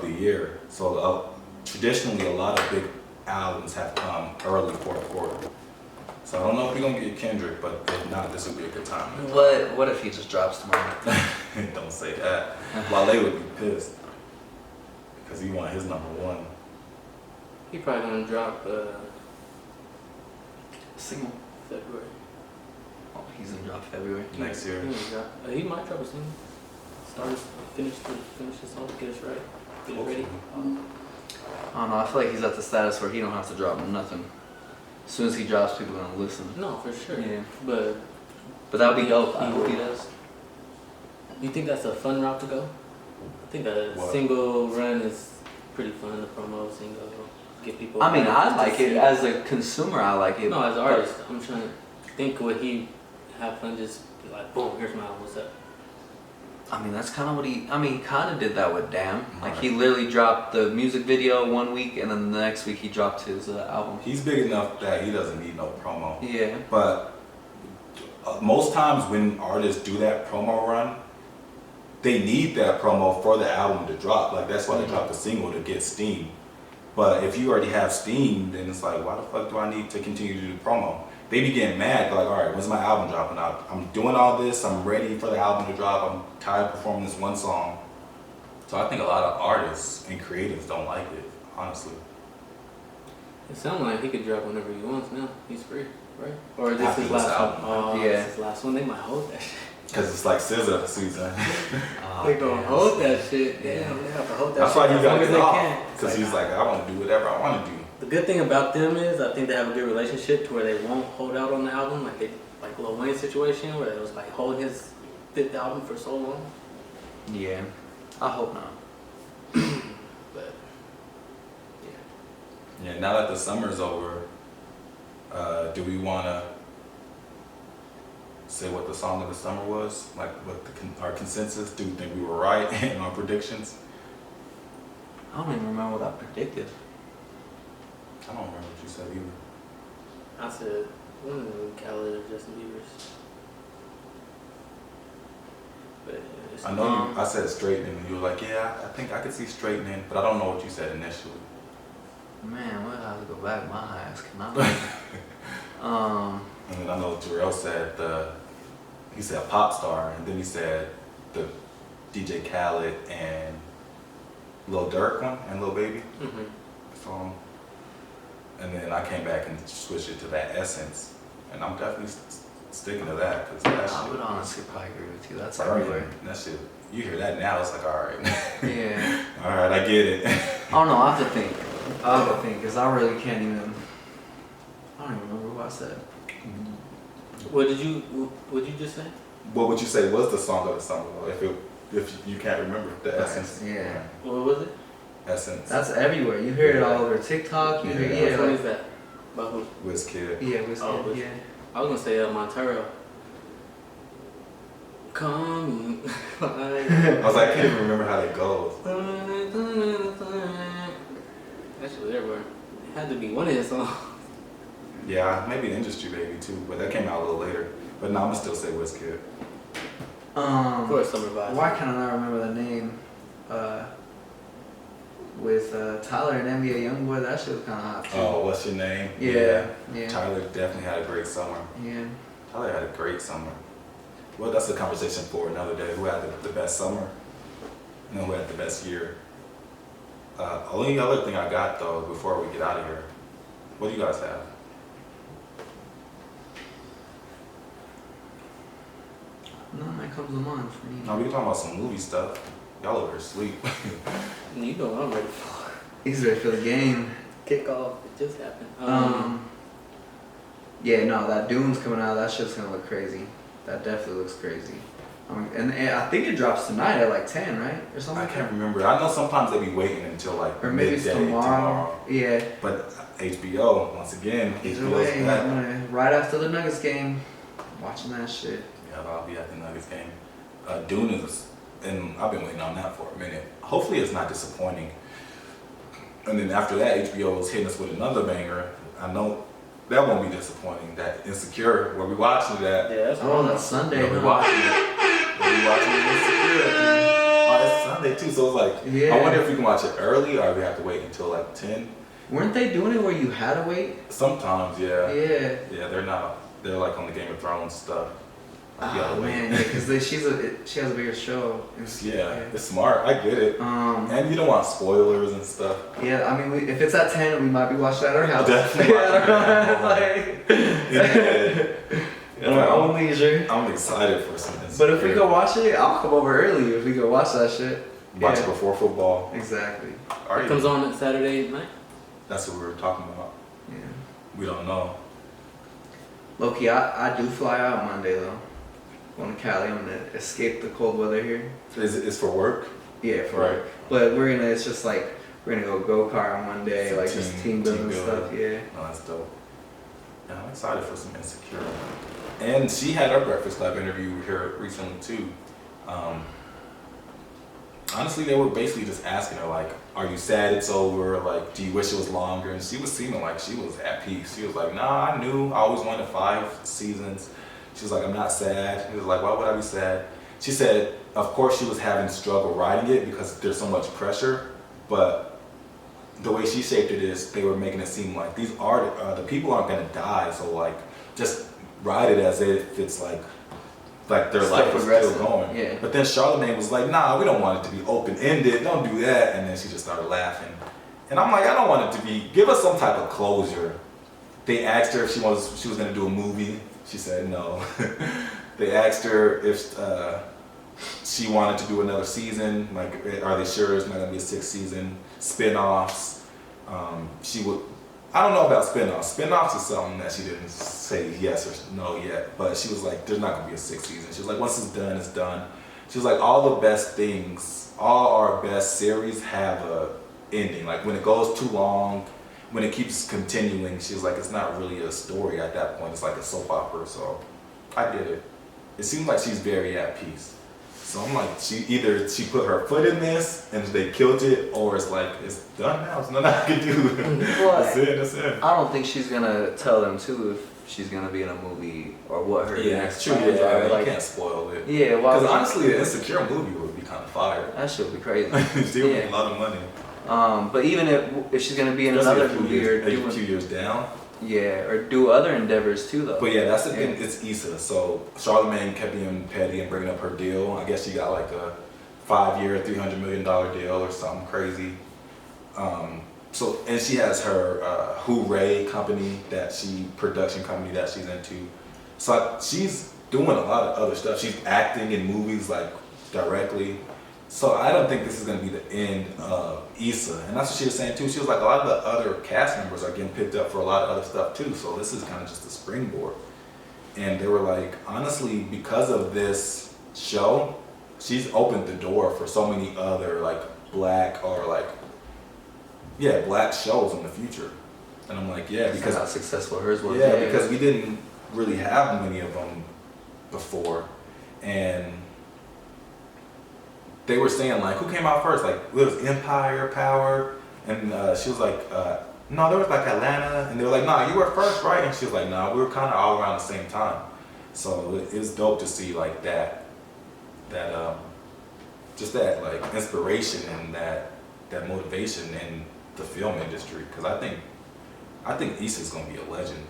the year. So traditionally, a lot of big albums have come early fourth quarter. So I don't know if we're gonna get Kendrick, but if not, this would be a good time. What if he just drops tomorrow? Don't say that. Wale would be pissed because he want his number one. He probably gonna drop Single. February. Oh, he's gonna drop February. Next year. He might drop a single. Finish this off, get us right, get it ready. I don't know. I feel like he's at the status where he don't have to drop nothing. As soon as he drops, people are gonna listen. No, for sure. Yeah. But that would be dope. I hope he does. You think that's a fun route to go? I think a single run is pretty fun. The promo single, get people. I mean, I like it as a consumer. I like it. No, as an artist, I'm trying to think. Would he have fun? Just be like, boom, here's my album. What's up? I mean, that's kind of what he kind of did that with Damn. Like, he literally dropped the music video one week, and then the next week he dropped his album. He's big enough that he doesn't need no promo. Yeah. But most times when artists do that promo run, they need that promo for the album to drop. Like, that's why they drop the single, to get steam. But if you already have steam, then it's like, why the fuck do I need to continue to do the promo? They be getting mad, like, all right, when's my album dropping out? I'm doing all this, I'm ready for the album to drop, I'm tired of performing this one song. So I think a lot of artists and creatives don't like it, honestly. It sounds like he could drop whenever he wants now. He's free, right? Or is this After his this last album. one? Oh, Yeah. this is his last one. They might hold that shit. Because it's like SZN season. They gonna hold that shit. Yeah, they have to hold that That's shit why you as got long to as get they off. can. Because he's like, I want to do whatever I want to do. The good thing about them is I think they have a good relationship to where they won't hold out on the album like Lil Wayne's situation where it was like holding his 5th album for so long. Yeah. I hope not. But Yeah, now that the summer's over, do we want to say what the song of the summer was? Like what our consensus? Do you think we were right in our predictions? I don't even remember what I predicted. I don't remember what you said either. I said one of them Khaled or Justin Bieber's. But it's I know I said straightening, and you were like, yeah, I think I could see straightening, but I don't know what you said initially. Man, what did I to go back. My ass cannot. And then I know Jarrell said he said pop star, and then he said the DJ Khaled and Lil Durk one and Lil Baby song. And then I came back and switched it to that Essence, and I'm definitely sticking to that because that I shit. would honestly probably agree with you. That's Alright, everywhere. that shit. You hear that now? It's like, all right, Yeah. all right, I get it. I don't know. I have to think. Because I really can't even. I don't even remember what I said. What did you just say? What would you say was the song of the summer though? If you can't remember the Essence. Yeah. What was it? Essence. That's everywhere. You hear it all over TikTok. You hear, Yeah. Which one like, is that? About who? Wizkid. yeah, Whiskey, Oh, Whiskey. yeah. I was gonna say Montero. Come. I was like, I can't even remember how it goes. That shit was everywhere. It had to be one of his songs. Yeah, maybe Industry Baby too, but that came out a little later. But no, I'm gonna still say Wizkid. Of course, Summer Vibes. Why can I not remember the name? With Tyler and NBA Youngboy, that shit was kind of hot too. Oh, what's your name? Yeah. Tyler definitely had a great summer. Yeah. Tyler had a great summer. Well, that's a conversation for another day. Who had the best summer? And who had the best year? Only other thing I got though, before we get out of here, what do you guys have? None that comes to mind for me. No, we were talking about some movie stuff. Y'all over asleep. You know what I'm ready for. He's ready for the game. Kickoff. It just happened. Yeah, no, that Dune's coming out. That shit's gonna look crazy. That definitely looks crazy. And I think it drops tonight at like 10, right? Or something I like can't that. remember. I know sometimes they be waiting until like Or maybe it's midday tomorrow. Yeah. But HBO, once again, Either HBO's way, I'm back. gonna, right after the Nuggets game, watching that shit. Yeah, I'll be at the Nuggets game. Dune is, and I've been waiting on that for a minute. Hopefully it's not disappointing. And then after that, HBO is hitting us with another banger. I know that won't be disappointing. That Insecure, where we watching that. Yeah, that's Oh, that's Sunday. We huh? watching it. We watching it Insecure. Oh, it's Sunday too, so it's like, Yeah. I wonder if we can watch it early or we have to wait until like 10. Weren't they doing it where you had to wait? Sometimes, yeah. Yeah. Yeah, they're not. They're like on the Game of Thrones stuff. You gotta Oh wait. man, yeah, because she has a bigger show. Yeah, it's smart. I get it. And you don't want spoilers and stuff. Yeah, I mean, if it's at 10, we might be watching at our house. Definitely On our own leisure. I'm excited for something. But if we go watch it, I'll come over early if we go watch that shit. Watch it Yeah. before football. Exactly. It comes on Saturday night. That's what we were talking about. Yeah. We don't know. Loki, I do fly out Monday though. Going to Cali. I'm gonna escape the cold weather here. It's for work? Yeah, for Right. work. But it's just like, we're gonna go kart on one day, Some like just team building building. stuff, yeah. No, that's dope. Yeah, I'm excited for some Insecure. And she had her Breakfast Club interview here recently too. Honestly, they were basically just asking her like, are you sad it's over? Like, do you wish it was longer? And she was seeming like she was at peace. She was like, nah, I knew I always wanted 5 seasons. She was like, I'm not sad. He was like, why would I be sad? She said, of course she was having struggle writing it because there's so much pressure, but the way she shaped it is they were making it seem like these the people aren't gonna die, so like just write it as if it's like their Still life was still progressing, going. yeah. But then Charlamagne was like, nah, we don't want it to be open-ended, don't do that. And then she just started laughing. And I'm like, I don't want it to be, give us some type of closure. They asked her if she was gonna do a movie. She said no. They asked her if she wanted to do another season, like are they sure it's not gonna be a 6th season? Spin-offs. She would, I don't know about spin-offs. Spin-offs is something that she didn't say yes or no yet, but she was like, there's not gonna be a 6th season. She was like, once it's done, it's done. She was like, all the best things, all our best series have a ending. Like when it goes too long, when it keeps continuing, she was like, it's not really a story at that point. It's like a soap opera, so I get it. It seems like she's very at peace. So I'm like, she put her foot in this and they killed it, or it's like, it's done now, there's nothing I can do. That's it. I don't think she's gonna tell them too if she's gonna be in a movie or what her next true. plans Yeah, are. you Like, can't spoil it. yeah, Because honestly, the Insecure movie would be kind of fire. that shit would be crazy. She would Yeah. make a lot of money. But even if she's gonna be in another movie or a few doing, years down. yeah, or do other endeavors too though. But yeah, that's the thing. It's Issa. So Charlamagne kept being petty and bringing up her deal. I guess she got like a 5-year, $300 million deal or something crazy. So and she has her Hooray company production company that she's into. So she's doing a lot of other stuff. She's acting in movies like directly. So I don't think this is gonna be the end of Issa. And that's what she was saying too. She was like, a lot of the other cast members are getting picked up for a lot of other stuff too. So this is kind of just a springboard. And they were like, honestly, because of this show, she's opened the door for so many other like black shows in the future. And I'm like, yeah, because how successful hers was. yeah, because we didn't really have many of them before. And they were saying like, who came out first? Like, it was Empire, Power, and she was like, no, there was like Atlanta, and they were like, nah, you were first, right? And she was like, nah, we were kind of all around the same time. So it's dope to see like just that like inspiration and that motivation in the film industry. Because I think Issa's gonna be a legend.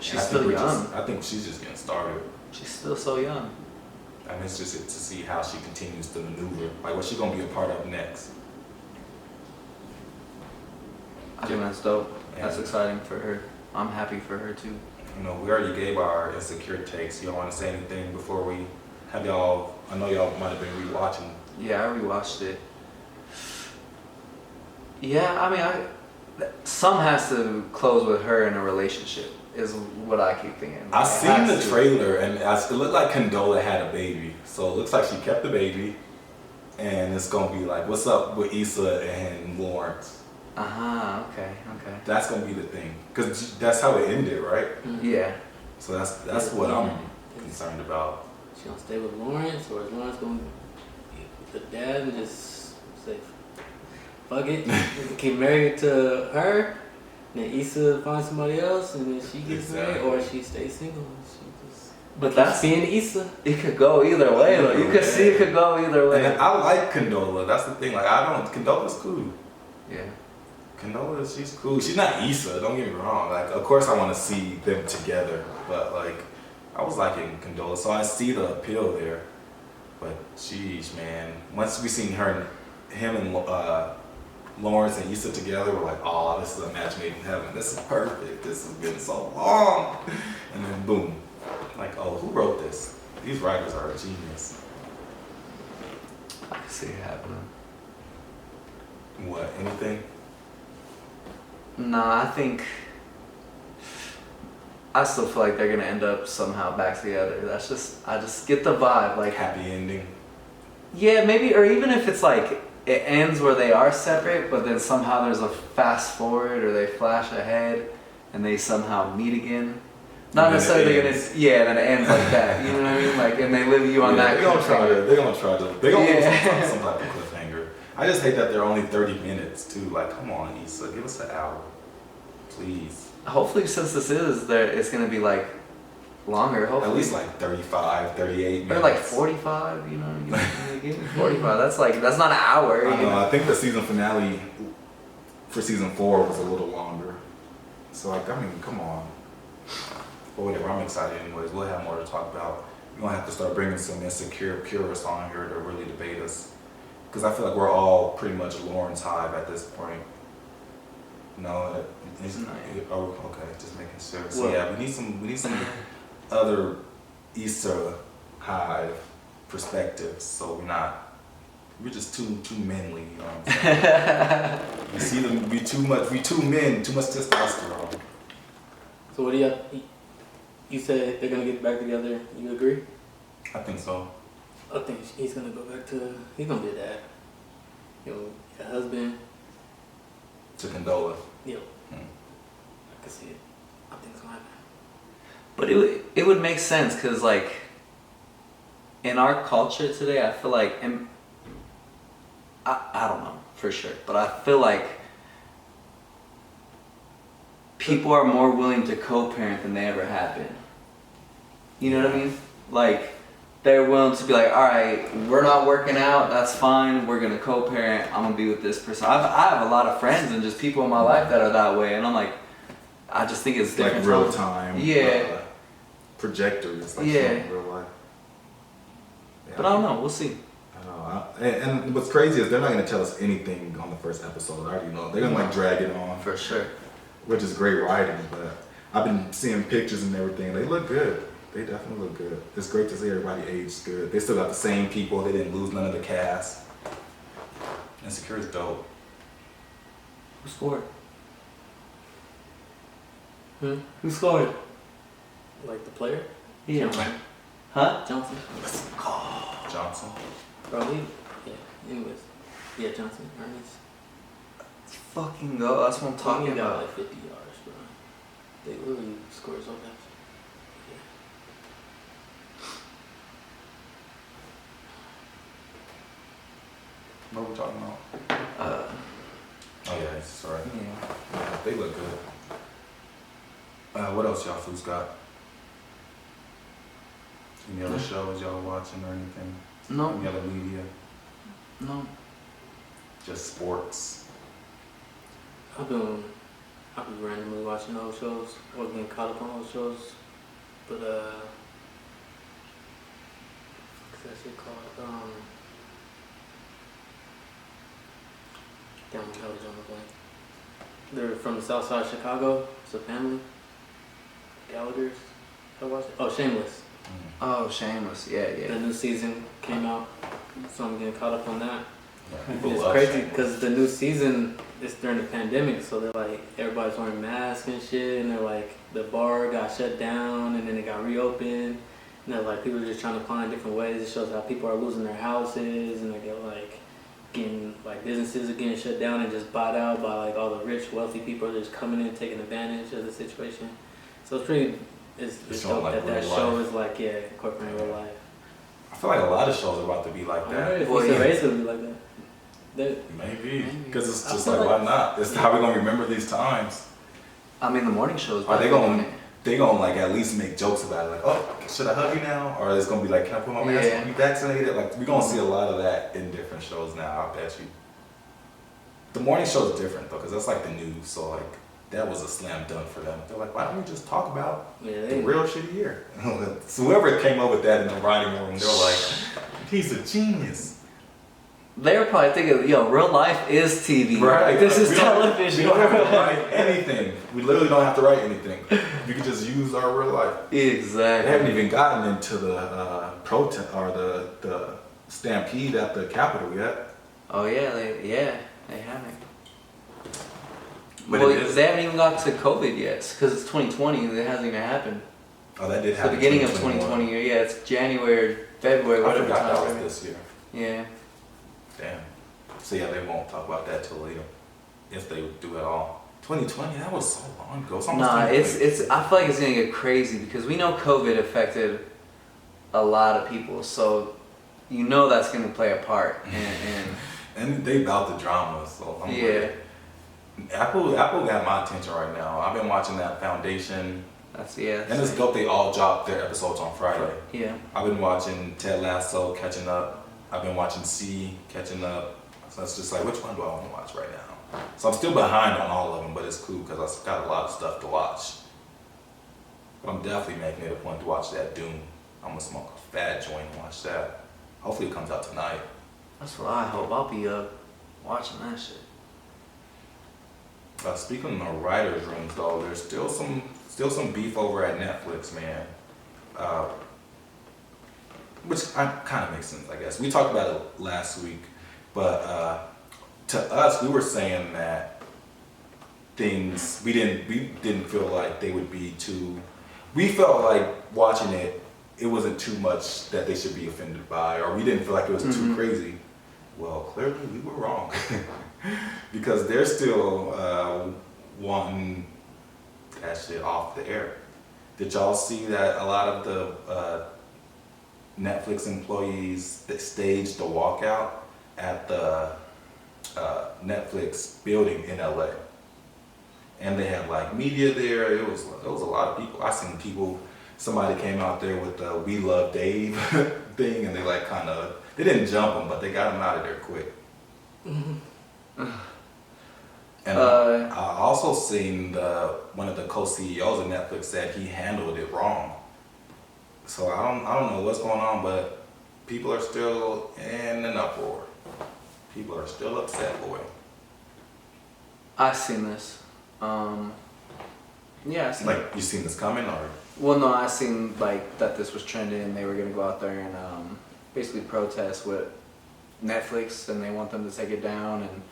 She's still young. I think she's just getting started. She's still so young. I mean, it's just to see how she continues to maneuver. Like, what's she gonna be a part of next? I think that's dope. That's And, exciting for her. I'm happy for her too. you know, we already gave our insecure takes. You don't want to say anything before we have y'all? I know y'all might have been rewatching. Yeah, I rewatched it. Yeah, I mean, some has to close with her in a relationship, is what I keep thinking. I It seen has the to. trailer and it looked like Condola had a baby. So it looks like she kept the baby, and it's gonna be like, what's up with Issa and Lawrence? Okay. That's gonna be the thing, cause that's how it ended, right? Yeah. So that's what I'm concerned about. She gonna stay with Lawrence, or is Lawrence gonna be the dad and just say, fuck it, get married to her, and then Issa finds somebody else, and then she gets married, or she stays single. And she just But that's being Issa. it could go either way though. You could see it could go either way. And I like Condola. That's the thing. Like, Condola's cool. Yeah. Condola, she's cool. She's not Issa, don't get me wrong. Like, of course I want to see them together, but like, I was liking Condola, so I see the appeal there. But sheesh, man. Once we seen him and Lawrence and Issa together, we're like, oh, this is a match made in heaven. This is perfect. This has been so long. And then boom. Like, oh, who wrote this? These writers are a genius. I can see it happening. What, anything? Nah, I still feel like they're gonna end up somehow back together. I just get the vibe, like Happy ending. yeah, maybe, or even if it's like it ends where they are separate, but then somehow there's a fast forward or they flash ahead and they somehow meet again. Not And then necessarily it gonna, ends. yeah, then it ends like that. You know what I mean? Like, and they leave you on that. They're gonna try cliffhanger. do Yeah. some type of cliffhanger. I just hate that they're only 30 minutes too. Like, come on, Issa, give us an hour, please. Hopefully, since this is there, it's gonna be like longer. Hopefully, At least like 35, 38 minutes. or like 45. You know, give me 45. That's not an hour. I you know. know? I think the season finale for season 4 was a little longer. So like, I mean, come on. But whatever, I'm excited anyways. We'll have more to talk about. We're gonna have to start bringing some insecure purists on here to really debate us. Because I feel like we're all pretty much Lawrence Hive at this point. No, it's No. oh, okay, just making sure. So Well- yeah, we need some other Issa Hive perspectives. So we're just too manly, you know what I'm saying? We see them, we too men, too much testosterone. So what do you said they're gonna get back together. You agree? I think so. I think he's gonna go back to. He's gonna be a dad. You know, a husband. To Condola. You know, Hmm. I can see it. I think it's gonna happen. But it would make sense because like in our culture today, I feel like, and I don't know for sure, but I feel like people are more willing to co-parent than they ever have been. You know what I mean? Like they're willing to be like, all right, we're not working out, that's fine. We're gonna co-parent. I'm gonna be with this person. I have a lot of friends and just people in my life that are that way, and I'm like, I just think it's like different. real time. Yeah. Projectors. Like Yeah. in real life. Yeah, But I don't know. We'll see. I know. And what's crazy is they're not going to tell us anything on the first episode. I already know. They're going to like drag it on, For sure. which is great writing. But I've been seeing pictures and everything. They look good. They definitely look good. It's great to see everybody aged good. They still got the same people. They didn't lose none of the cast. Insecure is dope. Who scored? Hmm? Who scored? Like the player? Yeah. Johnson. Huh? Johnson. Johnson. Bro, yeah. Anyways. Yeah, Johnson. Ernest. Let's fucking go. That's what I'm talking He got about. like 50 yards, bro. They really scored so fast. What are we talking about? Oh yeah, sorry. Yeah. Yeah, they look good. What else y'all fools got? Any other shows y'all watching or anything? No. Any other media? No. Just sports? I've been randomly watching old shows or getting caught up on old shows, but what's that shit called? Damn, my hell is on the blank. They're from the south side of Chicago. It's a family. Gallagher's. I watched it. Oh, Shameless. Oh, Shameless. Yeah, The yeah. new season came out, so I'm getting caught up on that. Yeah, people It's love crazy Shameless. because the new season is during the pandemic, so they're like everybody's wearing masks and shit, and they're like the bar got shut down and then it got reopened, and they're like people are just trying to find different ways. It shows how people are losing their houses and they get like getting like businesses are getting shut down and just bought out by like all the rich wealthy people are just coming in taking advantage of the situation. So it's pretty. It's showing, dope like, that real show life. is like incorporating real life. I feel like a lot of shows are about to be like I wonder that. if Well, Issa yeah. Rae's gonna be like that. Maybe. Because it's I just feel like, like- why not? It's how we gonna remember these times. I mean, the morning show is Are they definitely gonna on it. they gonna like at least make jokes about it? Like, oh, should I hug you now? Or it's gonna be like, can I put my mask Yeah. on? You vaccinated? Like, we're gonna see a lot of that in different shows now. I bet you. The morning show is different though, because that's like the news. So like, that was a slam dunk for them. They're like, why don't we just talk about Yeah, the they real shitty year? So whoever came up with that in the writing room, they were like, he's a genius. They were probably thinking, yo, real life is TV. Like, this is We don't- television. We don't have to write anything. We literally don't have to write anything. You can just use our real life. They haven't Exactly. even gotten into the protest or the stampede at the Capitol yet. Oh yeah, they haven't. But Well, it is. they haven't even got to COVID yet, because it's 2020. It hasn't even happened. Oh, that did The happen. beginning of 2020. Yeah, it's January, February. I whatever forgot that time. was this year. Yeah. Damn. So yeah, they won't talk about that till later, if they do at all. 2020, that was so long ago. It's almost Nah, 2020. it's. I feel like it's gonna get crazy because we know COVID affected a lot of people, so you know that's gonna play a part. And And they about the drama, so I'm yeah, ready. Apple got my attention right now. I've been watching that Foundation, that's yeah. and it's dope. They all dropped their episodes on Friday. Yeah. I've been watching Ted Lasso, catching up. I've been watching C, catching up. So it's just like, which one do I want to watch right now? So I'm still behind on all of them, but it's cool because I've got a lot of stuff to watch. But I'm definitely making it a point to watch that Doom. I'm gonna smoke a fat joint and watch that. Hopefully it comes out tonight. That's what I hope. I'll be up watching that shit. Speaking of writers' rooms, though, there's still some beef over at Netflix, man. Which kind of makes sense, I guess. We talked about it last week, but to us, we were saying that things we didn't feel like they would be too. We felt like watching it, it wasn't too much that they should be offended by, or we didn't feel like it was too crazy. Well, clearly we were wrong. Because they're still wanting that shit off the air. Did y'all see that a lot of the Netflix employees that staged the walkout at the Netflix building in LA? And they had like media there. It was a lot of people. I seen people somebody came out there with the "We Love Dave" thing, and they like they didn't jump him, but they got him out of there quick. And I also seen one of the co-CEOs of Netflix said he handled it wrong. So I don't know what's going on, but people are still in an uproar. People are still upset, boy. I seen this. Yeah, I seen Like, you seen this coming, or? Well, no, I seen like that this was trending and they were gonna go out there and basically protest with Netflix and they want them to take it down and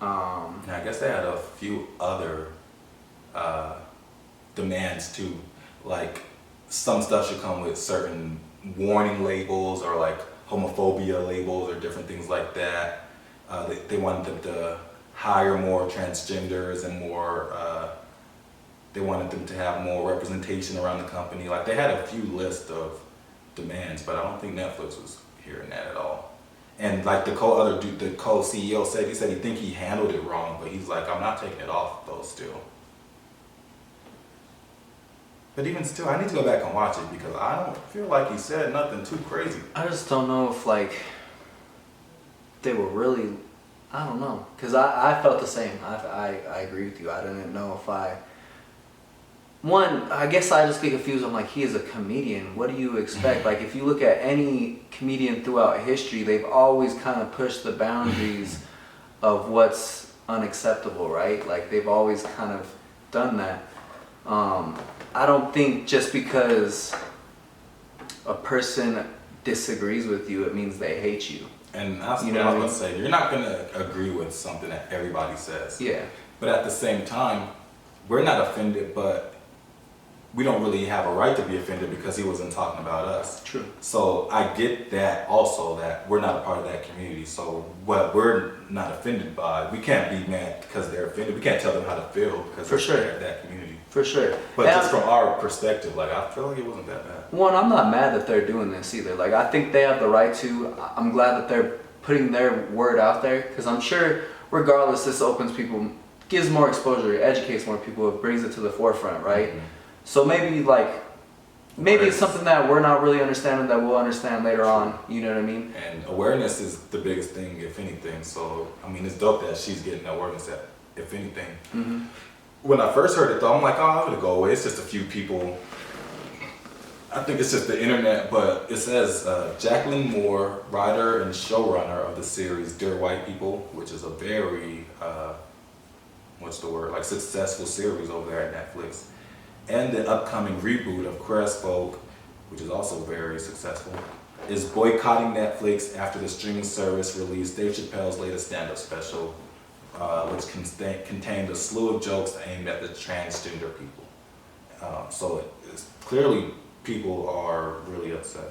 Yeah, I guess they had a few other demands too, like some stuff should come with certain warning labels or like homophobia labels or different things like that. They wanted them to hire more transgenders and more. They wanted them to have more representation around the company. Like they had a few lists of demands, but I don't think Netflix was hearing that at all. And like the co-CEO said, he think he handled it wrong, but he's like, I'm not taking it off though still. But even still, I need to go back and watch it because I don't feel like he said nothing too crazy. I just don't know if like they were really, I don't know, because I felt the same. I agree with you. I didn't know if I guess I just get confused. I'm like, he is a comedian. What do you expect? Like, if you look at any comedian throughout history, they've always kind of pushed the boundaries of what's unacceptable, right? Like, they've always kind of done that. I don't think just because a person disagrees with you, it means they hate you. And that's You what know I what I was going to say. You're not going to agree with something that everybody says. Yeah. But at the same time, we're not offended, but we don't really have a right to be offended because he wasn't talking about us. True. So I get that also, that we're not a part of that community. So what we're not offended by, we can't be mad because they're offended. We can't tell them how to feel because For they're sure. part of that community. For sure. But And just from our perspective, like I feel like it wasn't that bad. One, I'm not mad that they're doing this either. Like, I think they have the right to. I'm glad that they're putting their word out there because I'm sure, regardless, this opens people, gives more exposure, educates more people, it brings it to the forefront, right? Mm-hmm. So maybe it's something that we're not really understanding that we'll understand later on. You know what I mean? And awareness is the biggest thing, if anything. So I mean, it's dope that she's getting awareness, that if anything. Mm-hmm. When I first heard it though, I'm like, oh, it'll go away. It's just a few people. I think it's just the internet, but it says Jacqueline Moore, writer and showrunner of the series Dear White People, which is a very, successful series over there at Netflix. And the upcoming reboot of Queer's Folk, which is also very successful, is boycotting Netflix after the streaming service released Dave Chappelle's latest stand-up special, which contained a slew of jokes aimed at the transgender people. So it's clearly people are really upset.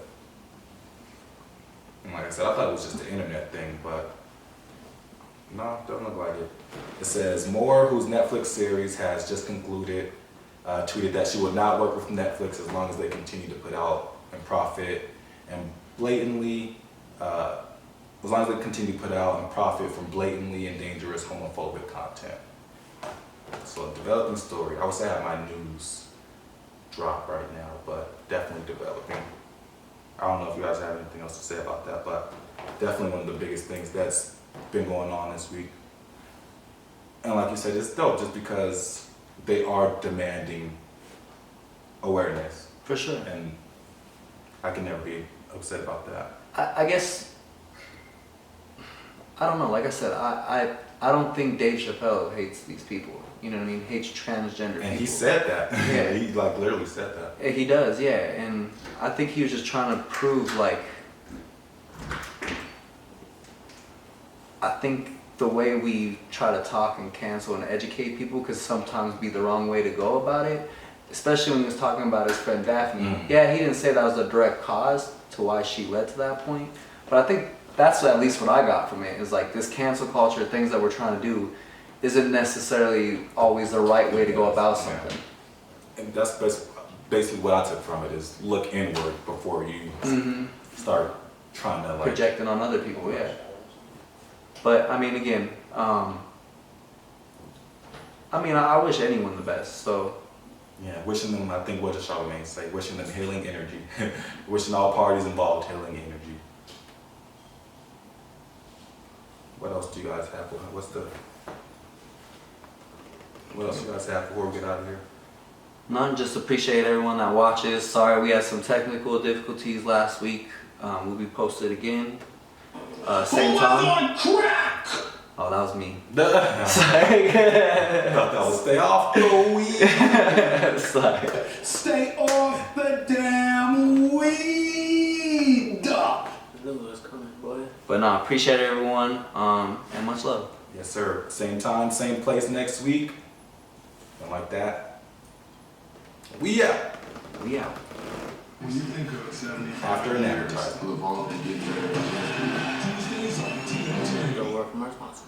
And like I said, I thought it was just the internet thing, but no, don't look like it. It says Moore, whose Netflix series has just concluded, tweeted that she would not work with Netflix as long as they continue to put out and profit and blatantly, as long as they continue to put out and profit from blatantly and dangerous homophobic content. So, developing story. I would say I have my news drop right now, but definitely developing. I don't know if you guys have anything else to say about that, but definitely one of the biggest things that's been going on this week. And like you said, it's dope just because they are demanding awareness. For sure. And I can never be upset about that. I guess, I don't know, like I said, I don't think Dave Chappelle hates these people. You know what I mean? Hates transgender people. And he said that. Yeah. He like literally said that. He does, yeah. And I think he was just trying to prove, like, I think the way we try to talk and cancel and educate people could sometimes be the wrong way to go about it. Especially when he was talking about his friend Daphne. Mm. Yeah, he didn't say that was a direct cause to why she led to that point. But I think that's at least what I got from it, is like this cancel culture, things that we're trying to do, isn't necessarily always the right way to go about something. And that's basically what I took from it, is look inward before you start trying to like Projecting on other people, yeah. But I mean, again, I wish anyone the best. So Yeah, wishing them, I think what did Charlamagne say? Wishing them healing energy. Wishing all parties involved healing energy. What else do you guys have? What else you guys have before we get out of here? None, just appreciate everyone that watches. Sorry we had some technical difficulties last week. We'll be posted again. Same time. Oh, that was me. Sorry. Thought that was stay off the weed. Sorry. Stay off the damn weed. I knew it was coming, boy. But no, appreciate everyone, and much love. Yes, sir. Same time, same place next week. Something like that. We out. We out. When you think of 75 After an years advertisement. of evolving digital Go work for my sponsors.